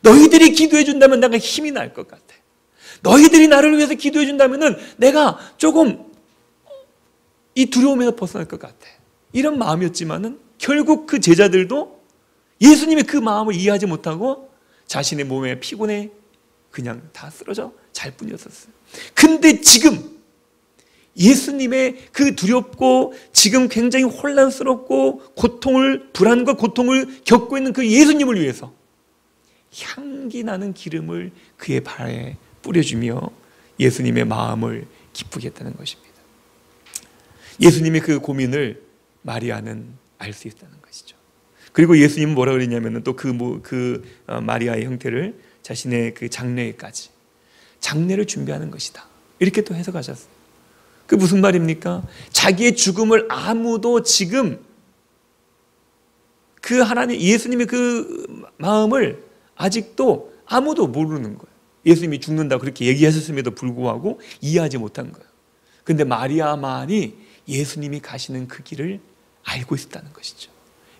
너희들이 기도해준다면 내가 힘이 날 것 같아. 너희들이 나를 위해서 기도해준다면 내가 조금 이 두려움에서 벗어날 것 같아. 이런 마음이었지만은 결국 그 제자들도 예수님의 그 마음을 이해하지 못하고 자신의 몸에 피곤해 그냥 다 쓰러져 잘 뿐이었었어요. 근데 지금 예수님의 그 두렵고 지금 굉장히 혼란스럽고 불안과 고통을 겪고 있는 그 예수님을 위해서 향기 나는 기름을 그의 발에 뿌려주며 예수님의 마음을 기쁘게 했다는 것입니다. 예수님의 그 고민을 마리아는 알 수 있다는 것이죠. 그리고 예수님은 뭐라 그랬냐면 또 마리아의 형태를 자신의 그 장례를 준비하는 것이다. 이렇게 또 해석하셨어요. 그 무슨 말입니까? 자기의 죽음을 아무도 지금 그 하나님 예수님의 그 마음을 아직도 아무도 모르는 거예요. 예수님이 죽는다고 그렇게 얘기하셨음에도 불구하고 이해하지 못한 거예요. 그런데 마리아만이 예수님이 가시는 그 길을 알고 있었다는 것이죠.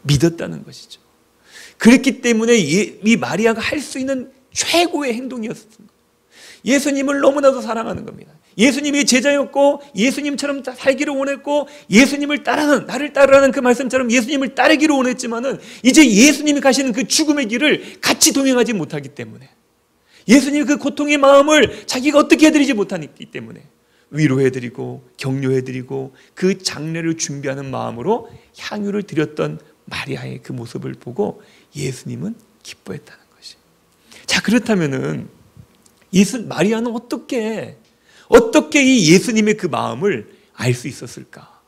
믿었다는 것이죠. 그렇기 때문에 이 마리아가 할 수 있는 최고의 행동이었던 거예요. 예수님을 너무나도 사랑하는 겁니다. 예수님이 제자였고 예수님처럼 살기를 원했고 예수님을 나를 따르라는 그 말씀처럼 예수님을 따르기를 원했지만은 이제 예수님이 가시는 그 죽음의 길을 같이 동행하지 못하기 때문에, 예수님의 그 고통의 마음을 자기가 어떻게 해드리지 못하기 때문에 위로해드리고 격려해드리고 그 장례를 준비하는 마음으로 향유를 드렸던 마리아의 그 모습을 보고 예수님은 기뻐했다는 것이. 자, 그렇다면은 마리아는 어떻게 이 예수님의 그 마음을 알 수 있었을까?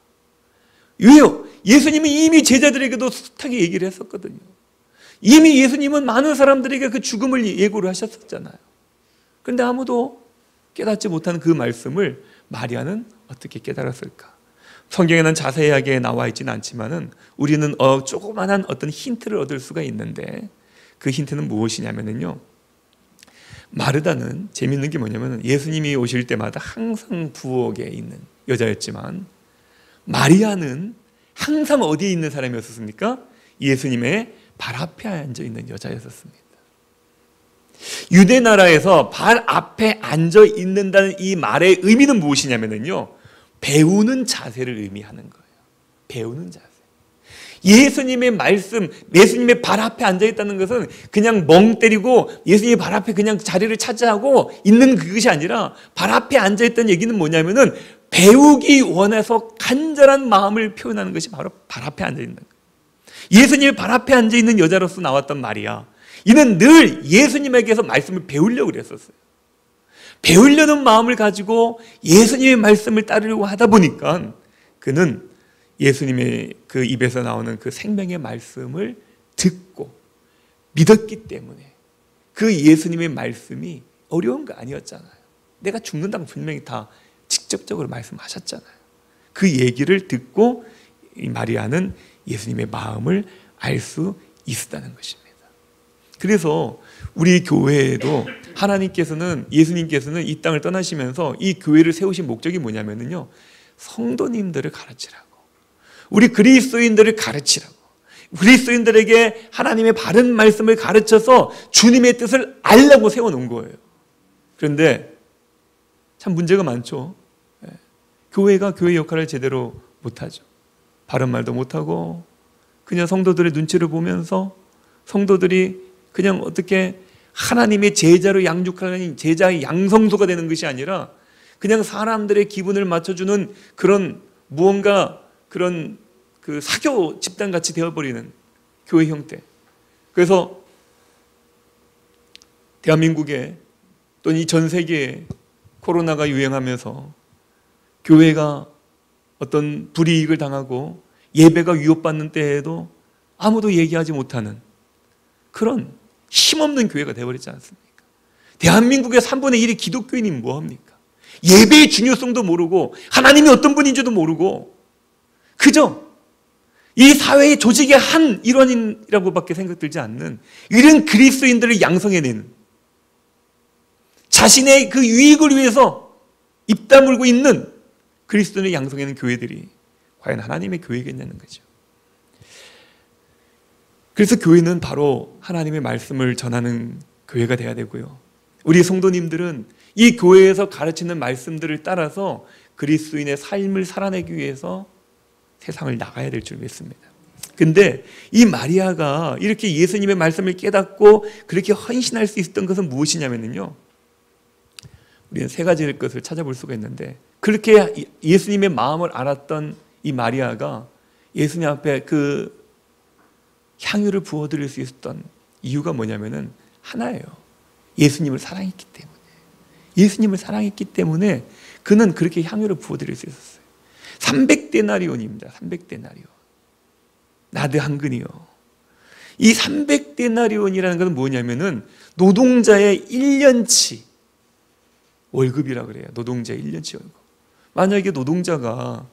왜요? 예수님이 이미 제자들에게도 숱하게 얘기를 했었거든요. 이미 예수님은 많은 사람들에게 그 죽음을 예고를 하셨었잖아요. 그런데 아무도 깨닫지 못하는 그 말씀을 마리아는 어떻게 깨달았을까? 성경에는 자세하게 나와 있지는 않지만은 우리는 조그만한 어떤 힌트를 얻을 수가 있는데, 그 힌트는 무엇이냐면요, 마르다는 재밌는 게 뭐냐면 예수님이 오실 때마다 항상 부엌에 있는 여자였지만 마리아는 항상 어디에 있는 사람이었습니까? 예수님의 발 앞에 앉아 있는 여자였습니다. 유대 나라에서 발 앞에 앉아 있는다는 이 말의 의미는 무엇이냐면요, 배우는 자세를 의미하는 거예요. 배우는 자세. 예수님의 말씀, 예수님의 발 앞에 앉아 있다는 것은 그냥 멍 때리고 예수님의 발 앞에 그냥 자리를 차지하고 있는 그것이 아니라, 발 앞에 앉아 있다는 얘기는 뭐냐면은 배우기 원해서 간절한 마음을 표현하는 것이 바로 발 앞에 앉아 있는 거예요. 예수님의 발 앞에 앉아 있는 여자로서 나왔던 마리아, 이는 늘 예수님에게서 말씀을 배우려고 그랬었어요. 배우려는 마음을 가지고 예수님의 말씀을 따르려고 하다 보니까 그는 예수님의 그 입에서 나오는 그 생명의 말씀을 듣고 믿었기 때문에 그 예수님의 말씀이 어려운 거 아니었잖아요. 내가 죽는다고 분명히 다 직접적으로 말씀하셨잖아요. 그 얘기를 듣고 이 마리아는 예수님의 마음을 알 수 있었다는 것입니다. 그래서 우리 교회에도 하나님께서는, 예수님께서는 이 땅을 떠나시면서 이 교회를 세우신 목적이 뭐냐면요, 성도님들을 가르치라고, 우리 그리스도인들을 가르치라고, 그리스도인들에게 하나님의 바른 말씀을 가르쳐서 주님의 뜻을 알라고 세워놓은 거예요. 그런데 참 문제가 많죠. 교회가 교회 역할을 제대로 못하죠. 바른 말도 못하고 그냥 성도들의 눈치를 보면서 성도들이 그냥 어떻게 하나님의 제자로 양육하는 제자의 양성소가 되는 것이 아니라 그냥 사람들의 기분을 맞춰주는 그런 무언가 그런 그 사교 집단같이 되어버리는 교회 형태. 그래서 대한민국에 또는 이 전 세계에 코로나가 유행하면서 교회가 어떤 불이익을 당하고 예배가 위협받는 때에도 아무도 얘기하지 못하는 그런 힘없는 교회가 되어버리지 않습니까? 대한민국의 3분의 1이 기독교인이 뭐합니까? 예배의 중요성도 모르고 하나님이 어떤 분인지도 모르고 그저 이 사회의 조직의 한 일원이라고밖에 생각들지 않는 이런 그리스도인들을 양성해내는, 자신의 그 유익을 위해서 입 다물고 있는 그리스도인을 양성해내는 교회들이 과연 하나님의 교회겠냐는 거죠. 그래서 교회는 바로 하나님의 말씀을 전하는 교회가 돼야 되고요, 우리 성도님들은 이 교회에서 가르치는 말씀들을 따라서 그리스도인의 삶을 살아내기 위해서 세상을 나가야 될 줄 믿습니다. 근데 이 마리아가 이렇게 예수님의 말씀을 깨닫고 그렇게 헌신할 수 있었던 것은 무엇이냐면요, 우리는 세 가지 것을 찾아볼 수가 있는데, 그렇게 예수님의 마음을 알았던 이 마리아가 예수님 앞에 그 향유를 부어드릴 수 있었던 이유가 뭐냐면은 하나예요. 예수님을 사랑했기 때문에. 예수님을 사랑했기 때문에 그는 그렇게 향유를 부어드릴 수 있었어요. 300데나리온입니다. 300데나리온. 나드 한 근이요. 이 300데나리온이라는 것은 뭐냐면은 노동자의 1년치 월급이라 그래요. 노동자의 1년치 월급. 만약에 노동자가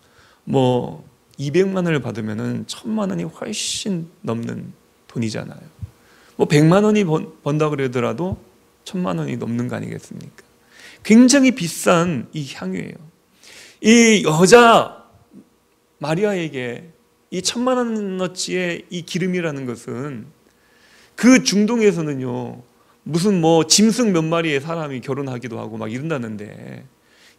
뭐 200만 원을 받으면은 1000만 원이 훨씬 넘는 돈이잖아요. 뭐 100만 원이 번다 그러더라도 1000만 원이 넘는 거 아니겠습니까? 굉장히 비싼 이 향유예요. 이 여자 마리아에게 이 1000만 원어치의 이 기름이라는 것은 그 중동에서는요, 무슨 뭐 짐승 몇 마리의 사람이 결혼하기도 하고 막 이런다는데,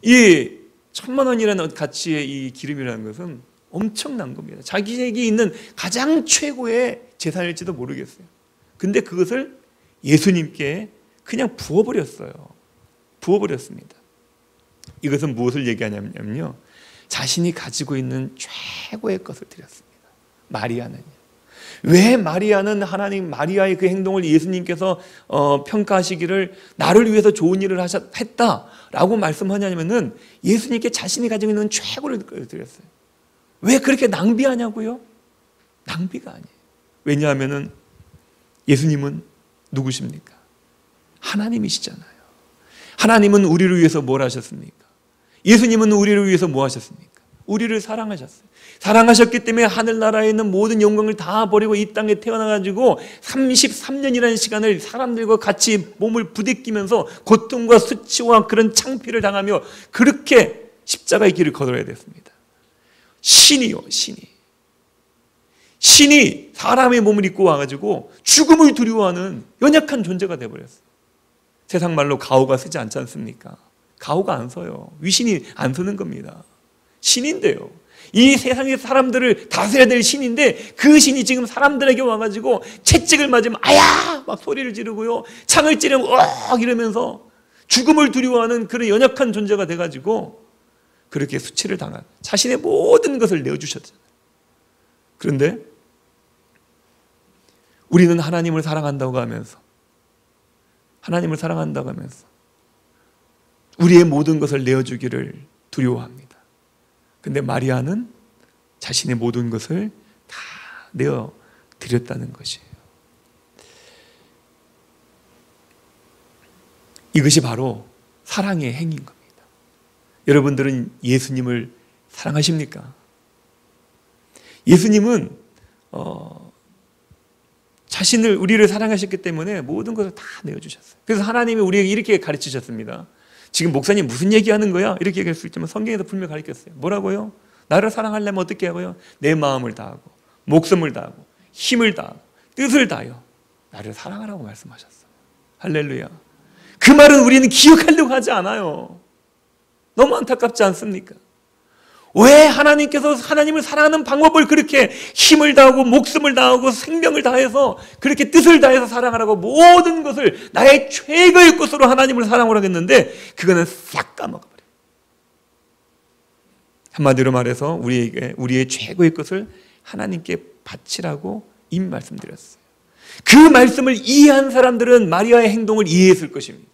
이 1000만 원이라는 가치의 이 기름이라는 것은 엄청난 겁니다. 자기에게 있는 가장 최고의 재산일지도 모르겠어요. 근데 그것을 예수님께 그냥 부어버렸어요. 부어버렸습니다. 이것은 무엇을 얘기하냐면요, 자신이 가지고 있는 최고의 것을 드렸습니다. 마리아는요. 왜 마리아는 마리아의 그 행동을 예수님께서 평가하시기를 나를 위해서 좋은 일을 했다라고 말씀하냐면은 예수님께 자신이 가지고 있는 최고를 드렸어요. 왜 그렇게 낭비하냐고요? 낭비가 아니에요. 왜냐하면은 예수님은 누구십니까? 하나님이시잖아요. 하나님은 우리를 위해서 뭘 하셨습니까? 예수님은 우리를 위해서 뭐 하셨습니까? 우리를 사랑하셨어요. 사랑하셨기 때문에 하늘나라에 있는 모든 영광을 다 버리고 이 땅에 태어나가지고 33년이라는 시간을 사람들과 같이 몸을 부대끼면서 고통과 수치와 그런 창피를 당하며 그렇게 십자가의 길을 걸어야 됐습니다. 신이요, 신이 사람의 몸을 입고 와가지고 죽음을 두려워하는 연약한 존재가 되어버렸어요. 세상 말로 가오가 쓰지 않지 않습니까? 가오가 안 서요. 위신이 안 서는 겁니다. 신인데요, 이 세상의 사람들을 다스려야 될 신인데 그 신이 지금 사람들에게 와가지고 채찍을 맞으면 아야! 막 소리를 지르고요, 창을 찌르면 으악! 이러면서 죽음을 두려워하는 그런 연약한 존재가 돼가지고 그렇게 수치를 당한 자신의 모든 것을 내어주셨잖아요. 그런데 우리는 하나님을 사랑한다고 하면서 우리의 모든 것을 내어주기를 두려워합니다. 근데 마리아는 자신의 모든 것을 다 내어드렸다는 것이에요. 이것이 바로 사랑의 행위인 겁니다. 여러분들은 예수님을 사랑하십니까? 예수님은 우리를 사랑하셨기 때문에 모든 것을 다 내어주셨어요. 그래서 하나님이 우리에게 이렇게 가르치셨습니다. 지금 목사님 무슨 얘기하는 거야? 이렇게 얘기할 수 있지만 성경에서 분명히 가르쳤어요. 뭐라고요? 나를 사랑하려면 어떻게 하고요? 내 마음을 다하고 목숨을 다하고 힘을 다하고 뜻을 다하여 나를 사랑하라고 말씀하셨어요. 할렐루야. 그 말은 우리는 기억하려고 하지 않아요. 너무 안타깝지 않습니까? 왜 하나님께서 하나님을 사랑하는 방법을 그렇게 힘을 다하고 목숨을 다하고 생명을 다해서 그렇게 뜻을 다해서 사랑하라고 모든 것을 나의 최고의 것으로 하나님을 사랑하라고 했는데 그거는 싹 까먹어버려요. 한마디로 말해서 우리의 최고의 것을 하나님께 바치라고 이미 말씀드렸어요. 그 말씀을 이해한 사람들은 마리아의 행동을 이해했을 것입니다.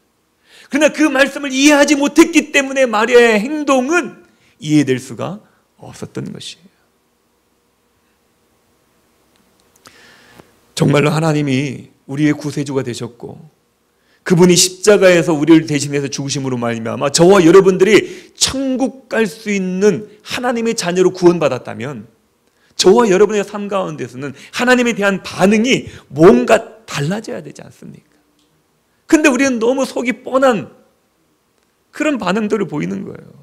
그러나 그 말씀을 이해하지 못했기 때문에 마리아의 행동은 이해될 수가 없었던 것이에요. 정말로 하나님이 우리의 구세주가 되셨고 그분이 십자가에서 우리를 대신해서 죽으심으로 말미암아 저와 여러분들이 천국 갈 수 있는 하나님의 자녀로 구원받았다면 저와 여러분의 삶 가운데서는 하나님에 대한 반응이 뭔가 달라져야 되지 않습니까? 근데 우리는 너무 속이 뻔한 그런 반응들을 보이는 거예요.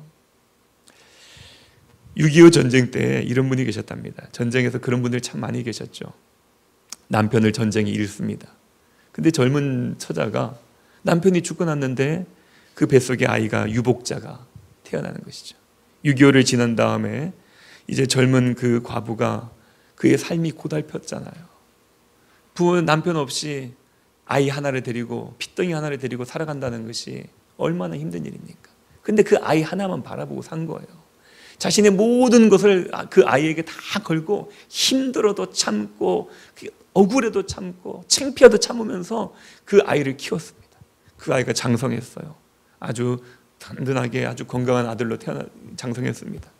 6.25 전쟁 때 이런 분이 계셨답니다. 전쟁에서 그런 분들 참 많이 계셨죠. 남편을 전쟁에 잃습니다. 근데 젊은 처자가 남편이 죽고 났는데 그 뱃속에 아이가 유복자가 태어나는 것이죠. 6.25를 지난 다음에 이제 젊은 그 과부가 그의 삶이 고달폈잖아요. 남편 없이 아이 하나를 데리고 핏덩이 하나를 데리고 살아간다는 것이 얼마나 힘든 일입니까? 근데 그 아이 하나만 바라보고 산 거예요. 자신의 모든 것을 그 아이에게 다 걸고 힘들어도 참고 억울해도 참고 창피해도 참으면서 그 아이를 키웠습니다. 그 아이가 장성했어요. 아주 든든하게 아주 건강한 아들로 장성했습니다.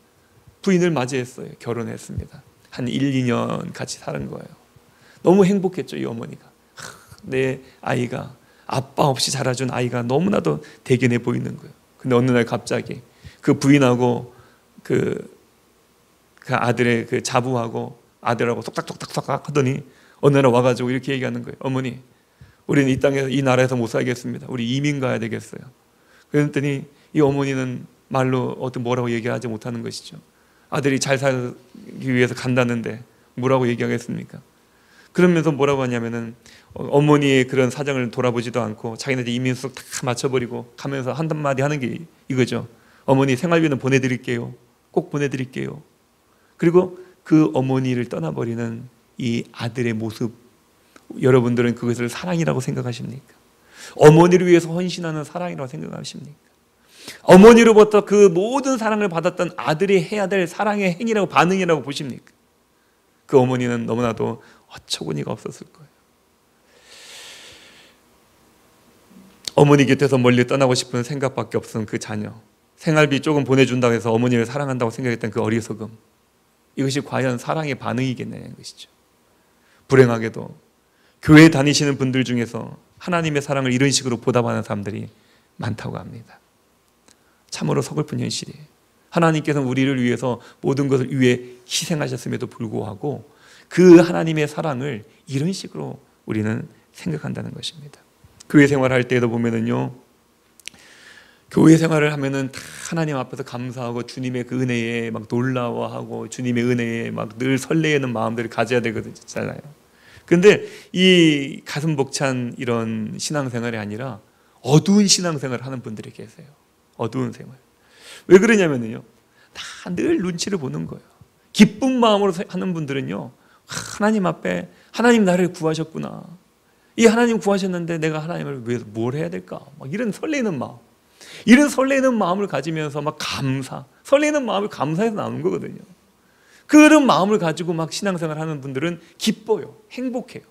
부인을 맞이했어요. 결혼했습니다. 한 1, 2년 같이 사는 거예요. 너무 행복했죠. 이 어머니가. 내 아이가 아빠 없이 자라준 아이가 너무나도 대견해 보이는 거예요. 근데 어느 날 갑자기 그 부인하고 그 아들의 그 자부하고 아들하고 쏙닥쏙닥쏙닥 하더니 어느 날 와가지고 이렇게 얘기하는 거예요. 어머니, 우리는 이 땅에서 이 나라에서 못 살겠습니다. 우리 이민 가야 되겠어요. 그랬더니 이 어머니는 말로 뭐라고 얘기하지 못하는 것이죠. 아들이 잘 살기 위해서 간다는데 뭐라고 얘기하겠습니까? 그러면서 뭐라고 하냐면은 어머니의 그런 사정을 돌아보지도 않고 자기네들 이민수속 다 맞춰버리고 가면서 한마디 하는 게 이거죠. 어머니 생활비는 보내드릴게요. 꼭 보내드릴게요. 그리고 그 어머니를 떠나버리는 이 아들의 모습, 여러분들은 그것을 사랑이라고 생각하십니까? 어머니를 위해서 헌신하는 사랑이라고 생각하십니까? 어머니로부터 그 모든 사랑을 받았던 아들이 해야 될 사랑의 행위라고 반응이라고 보십니까? 그 어머니는 너무나도 어처구니가 없었을 거예요. 어머니 곁에서 멀리 떠나고 싶은 생각밖에 없었던 그 자녀, 생활비 조금 보내준다고 해서 어머니를 사랑한다고 생각했던 그 어리석음, 이것이 과연 사랑의 반응이겠냐는 것이죠. 불행하게도 교회 다니시는 분들 중에서 하나님의 사랑을 이런 식으로 보답하는 사람들이 많다고 합니다. 참으로 서글픈 현실이에요. 하나님께서는 우리를 위해서 모든 것을 위해 희생하셨음에도 불구하고 그 하나님의 사랑을 이런 식으로 우리는 생각한다는 것입니다. 교회 생활할 때에도 보면은요, 교회 생활을 하면은 다 하나님 앞에서 감사하고 주님의 그 은혜에 막 놀라워하고 주님의 은혜에 막 늘 설레는 마음들을 가져야 되거든요. 근데 이 가슴 벅찬 이런 신앙생활이 아니라 어두운 신앙생활을 하는 분들이 계세요. 어두운 생활. 왜 그러냐면요, 다 늘 눈치를 보는 거예요. 기쁜 마음으로 하는 분들은요, 하나님 앞에 하나님 나를 구하셨구나. 이 하나님 구하셨는데 내가 하나님을 위해서 뭘 해야 될까? 막 이런 설레는 마음. 이런 설레는 마음을 가지면서 막 설레는 마음을 감사해서 나오는 거거든요. 그런 마음을 가지고 막 신앙생활 하는 분들은 기뻐요. 행복해요.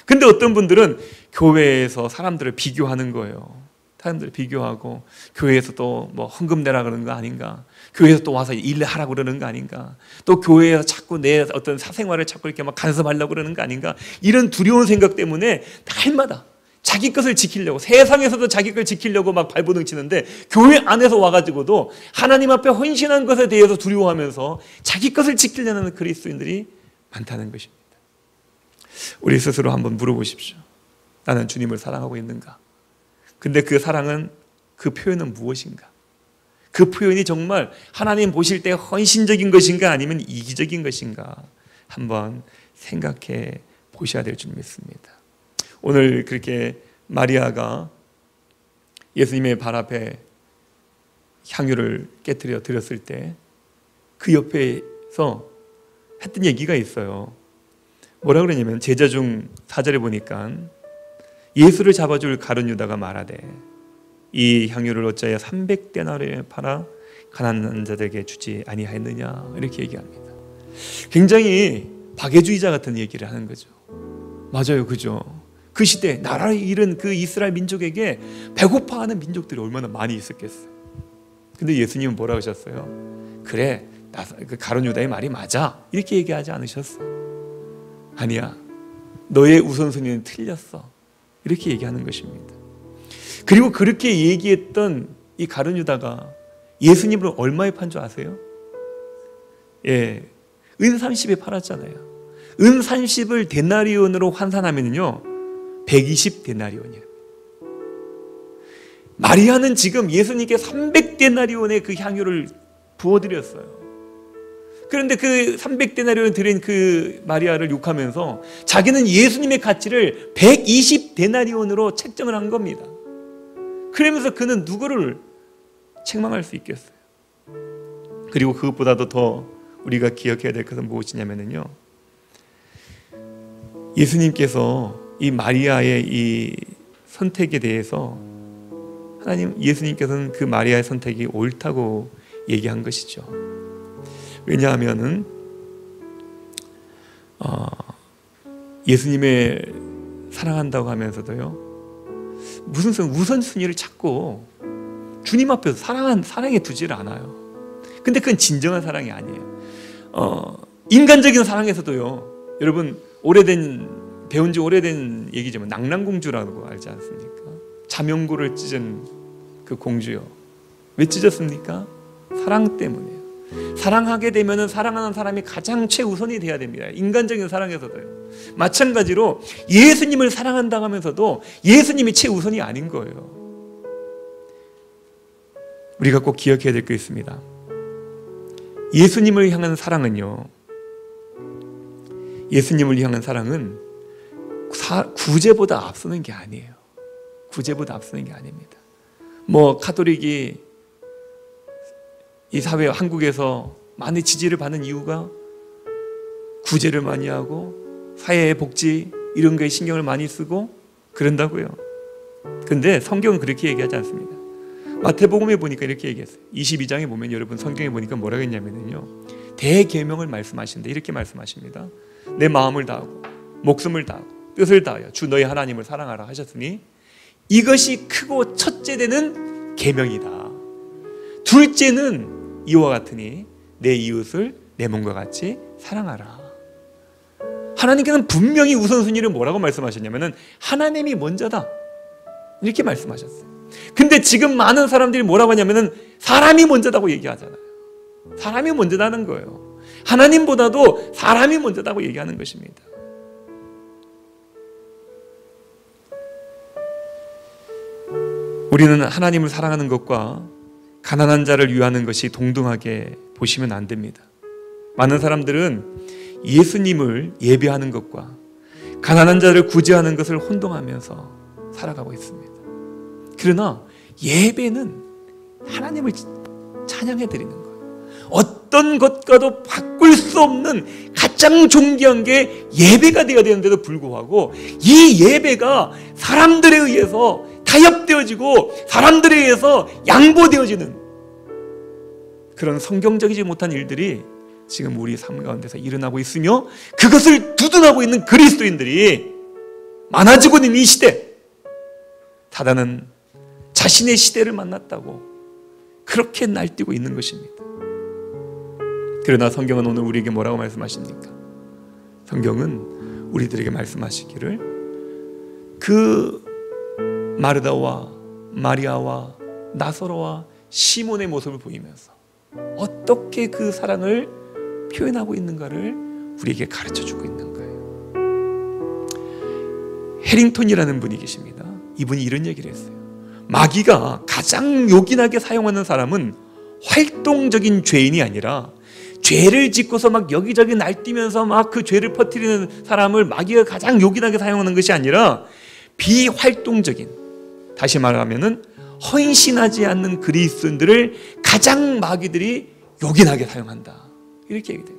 근데 어떤 분들은 교회에서 사람들을 비교하는 거예요. 사람들을 비교하고 교회에서 또 뭐 헌금 내라 그러는 거 아닌가, 교회에서 또 와서 일하라고 그러는 거 아닌가, 또 교회에서 자꾸 내 어떤 사생활을 자꾸 이렇게 막 간섭하려고 그러는 거 아닌가, 이런 두려운 생각 때문에 날마다 자기 것을 지키려고, 세상에서도 자기 걸 지키려고 막 발버둥 치는데 교회 안에서 와가지고도 하나님 앞에 헌신한 것에 대해서 두려워하면서 자기 것을 지키려는 그리스도인들이 많다는 것입니다. 우리 스스로 한번 물어보십시오. 나는 주님을 사랑하고 있는가? 근데 그 사랑은, 그 표현은 무엇인가? 그 표현이 정말 하나님 보실 때 헌신적인 것인가 아니면 이기적인 것인가 한번 생각해 보셔야 될 줄 믿습니다. 오늘 그렇게 마리아가 예수님의 발 앞에 향유를 깨뜨려 드렸을 때 그 옆에서 했던 얘기가 있어요. 뭐라 그러냐면 제자 중 4절에 보니까 예수를 잡아줄 가룟 유다가 말하되 이 향유를 어찌하여 300데나리온에 팔아 가난한 자들에게 주지 아니하였느냐, 이렇게 얘기합니다. 굉장히 박애주의자 같은 얘기를 하는 거죠. 맞아요, 그죠? 그 시대 나라를 잃은 그 이스라엘 민족에게 배고파하는 민족들이 얼마나 많이 있었겠어요. 근데 예수님은 뭐라고 하셨어요? 그래, 그 가룟 유다의 말이 맞아, 이렇게 얘기하지 않으셨어요. 아니야, 너의 우선순위는 틀렸어, 이렇게 얘기하는 것입니다. 그리고 그렇게 얘기했던 이 가룟 유다가 예수님을 얼마에 판 줄 아세요? 예, 은 30에 팔았잖아요. 은 30을 데나리온으로 환산하면요 120데나리온이에요. 마리아는 지금 예수님께 300데나리온의 그 향유를 부어드렸어요. 그런데 그 300데나리온 드린 그 마리아를 욕하면서 자기는 예수님의 가치를 120데나리온으로 책정을 한 겁니다. 그러면서 그는 누구를 책망할 수 있겠어요? 그리고 그것보다도 더 우리가 기억해야 될 것은 무엇이냐면요, 예수님께서 이 마리아의 이 선택에 대해서 예수님께서는 그 마리아의 선택이 옳다고 얘기한 것이죠. 왜냐하면은 예수님의 사랑한다고 하면서도요 무슨 우선순위를 찾고 주님 앞에서 사랑에 두지를 않아요. 근데 그건 진정한 사랑이 아니에요. 인간적인 사랑에서도요, 여러분 배운 지 오래된 얘기지만 낙랑공주라고 알지 않습니까? 자명고를 찢은 그 공주요, 왜 찢었습니까? 사랑 때문이에요. 사랑하게 되면 사랑하는 사람이 가장 최우선이 돼야 됩니다. 인간적인 사랑에서도요. 마찬가지로 예수님을 사랑한다고 하면서도 예수님이 최우선이 아닌 거예요. 우리가 꼭 기억해야 될 게 있습니다. 예수님을 향한 사랑은요, 예수님을 향한 사랑은 구제보다 앞서는 게 아니에요. 구제보다 앞서는 게 아닙니다. 카톨릭이 이 사회 한국에서 많이 지지를 받는 이유가 구제를 많이 하고 사회의 복지 이런 거에 신경을 많이 쓰고 그런다고요. 근데 성경은 그렇게 얘기하지 않습니다. 마태복음에 보니까 이렇게 얘기했어요. 22장에 보면 여러분 성경에 보니까 뭐라고 했냐면요, 대계명을 말씀하시는데 이렇게 말씀하십니다. 내 마음을 다하고 목숨을 다하고 뜻을 다하여 주 너희 하나님을 사랑하라 하셨으니 이것이 크고 첫째 되는 계명이다. 둘째는 이와 같으니 내 이웃을 내 몸과 같이 사랑하라. 하나님께서는 분명히 우선순위를 뭐라고 말씀하셨냐면은 하나님이 먼저다, 이렇게 말씀하셨어요. 근데 지금 많은 사람들이 뭐라고 하냐면은 사람이 먼저다고 얘기하잖아요. 사람이 먼저다는 거예요. 하나님보다도 사람이 먼저다고 얘기하는 것입니다. 우리는 하나님을 사랑하는 것과 가난한 자를 위하는 것이 동등하게 보시면 안 됩니다. 많은 사람들은 예수님을 예배하는 것과 가난한 자를 구제하는 것을 혼동하면서 살아가고 있습니다. 그러나 예배는 하나님을 찬양해 드리는 거예요. 어떤 것과도 바꿀 수 없는 가장 존귀한 게 예배가 되어야 되는데도 불구하고 이 예배가 사람들에 의해서 타협되어지고 사람들에 의해서 양보되어지는 그런 성경적이지 못한 일들이 지금 우리 삶 가운데서 일어나고 있으며 그것을 두둔하고 있는 그리스도인들이 많아지고 있는 이 시대, 사단은 자신의 시대를 만났다고 그렇게 날뛰고 있는 것입니다. 그러나 성경은 오늘 우리에게 뭐라고 말씀하십니까? 성경은 우리들에게 말씀하시기를 그 마르다와 마리아와 나사로와 시몬의 모습을 보이면서 어떻게 그 사랑을 표현하고 있는가를 우리에게 가르쳐주고 있는 거예요. 해링턴이라는 분이 계십니다. 이분이 이런 얘기를 했어요. 마귀가 가장 요긴하게 사용하는 사람은 활동적인 죄인이 아니라 죄를 짓고서 막 여기저기 날뛰면서 막 그 죄를 퍼뜨리는 사람을 마귀가 가장 요긴하게 사용하는 것이 아니라 비활동적인, 다시 말하면은 헌신하지 않는 그리스도인들을 가장 마귀들이 요긴하게 사용한다, 이렇게 얘기돼요.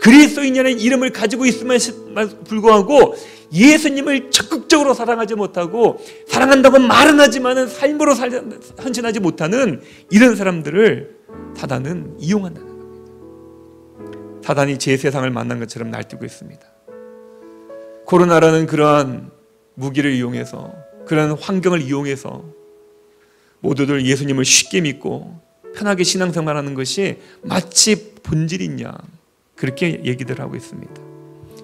그리스도인이라는 이름을 가지고 있음에도 불구하고 예수님을 적극적으로 사랑하지 못하고, 사랑한다고 말은 하지만 삶으로 헌신하지 못하는 이런 사람들을 사단은 이용한다는 겁니다. 사단이 제 세상을 만난 것처럼 날뛰고 있습니다. 코로나라는 그러한 무기를 이용해서, 그러한 환경을 이용해서 모두들 예수님을 쉽게 믿고 편하게 신앙생활하는 것이 마치 본질인 양, 그렇게 얘기들 하고 있습니다.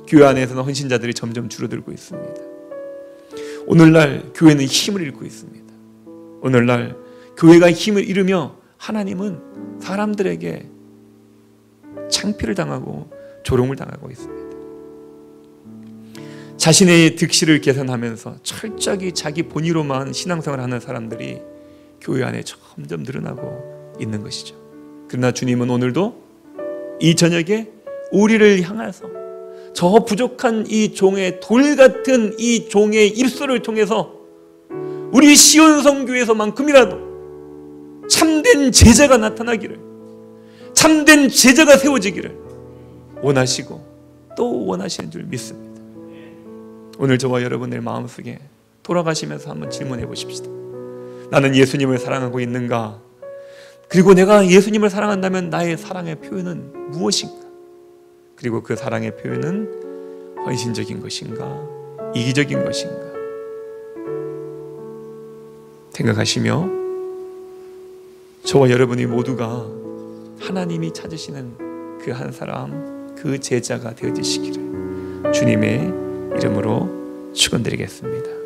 교회 안에서는 헌신자들이 점점 줄어들고 있습니다. 오늘날 교회는 힘을 잃고 있습니다. 오늘날 교회가 힘을 잃으며 하나님은 사람들에게 창피를 당하고 조롱을 당하고 있습니다. 자신의 득실을 계산하면서 철저하게 자기 본의로만 신앙생활을 하는 사람들이 교회 안에 점점 늘어나고 있는 것이죠. 그러나 주님은 오늘도 이 저녁에 우리를 향해서 저 부족한 이 종의, 돌 같은 이 종의 입술을 통해서 우리 시온성교에서만큼이라도 참된 제자가 나타나기를, 참된 제자가 세워지기를 원하시고 또 원하시는 줄 믿습니다. 오늘 저와 여러분의 마음속에 돌아가시면서 한번 질문해 보십시다. 나는 예수님을 사랑하고 있는가? 그리고 내가 예수님을 사랑한다면 나의 사랑의 표현은 무엇인가? 그리고 그 사랑의 표현은 헌신적인 것인가? 이기적인 것인가? 생각하시며 저와 여러분이 모두가 하나님이 찾으시는 그 한 사람, 그 제자가 되어지시기를 주님의 이름으로 축원드리겠습니다.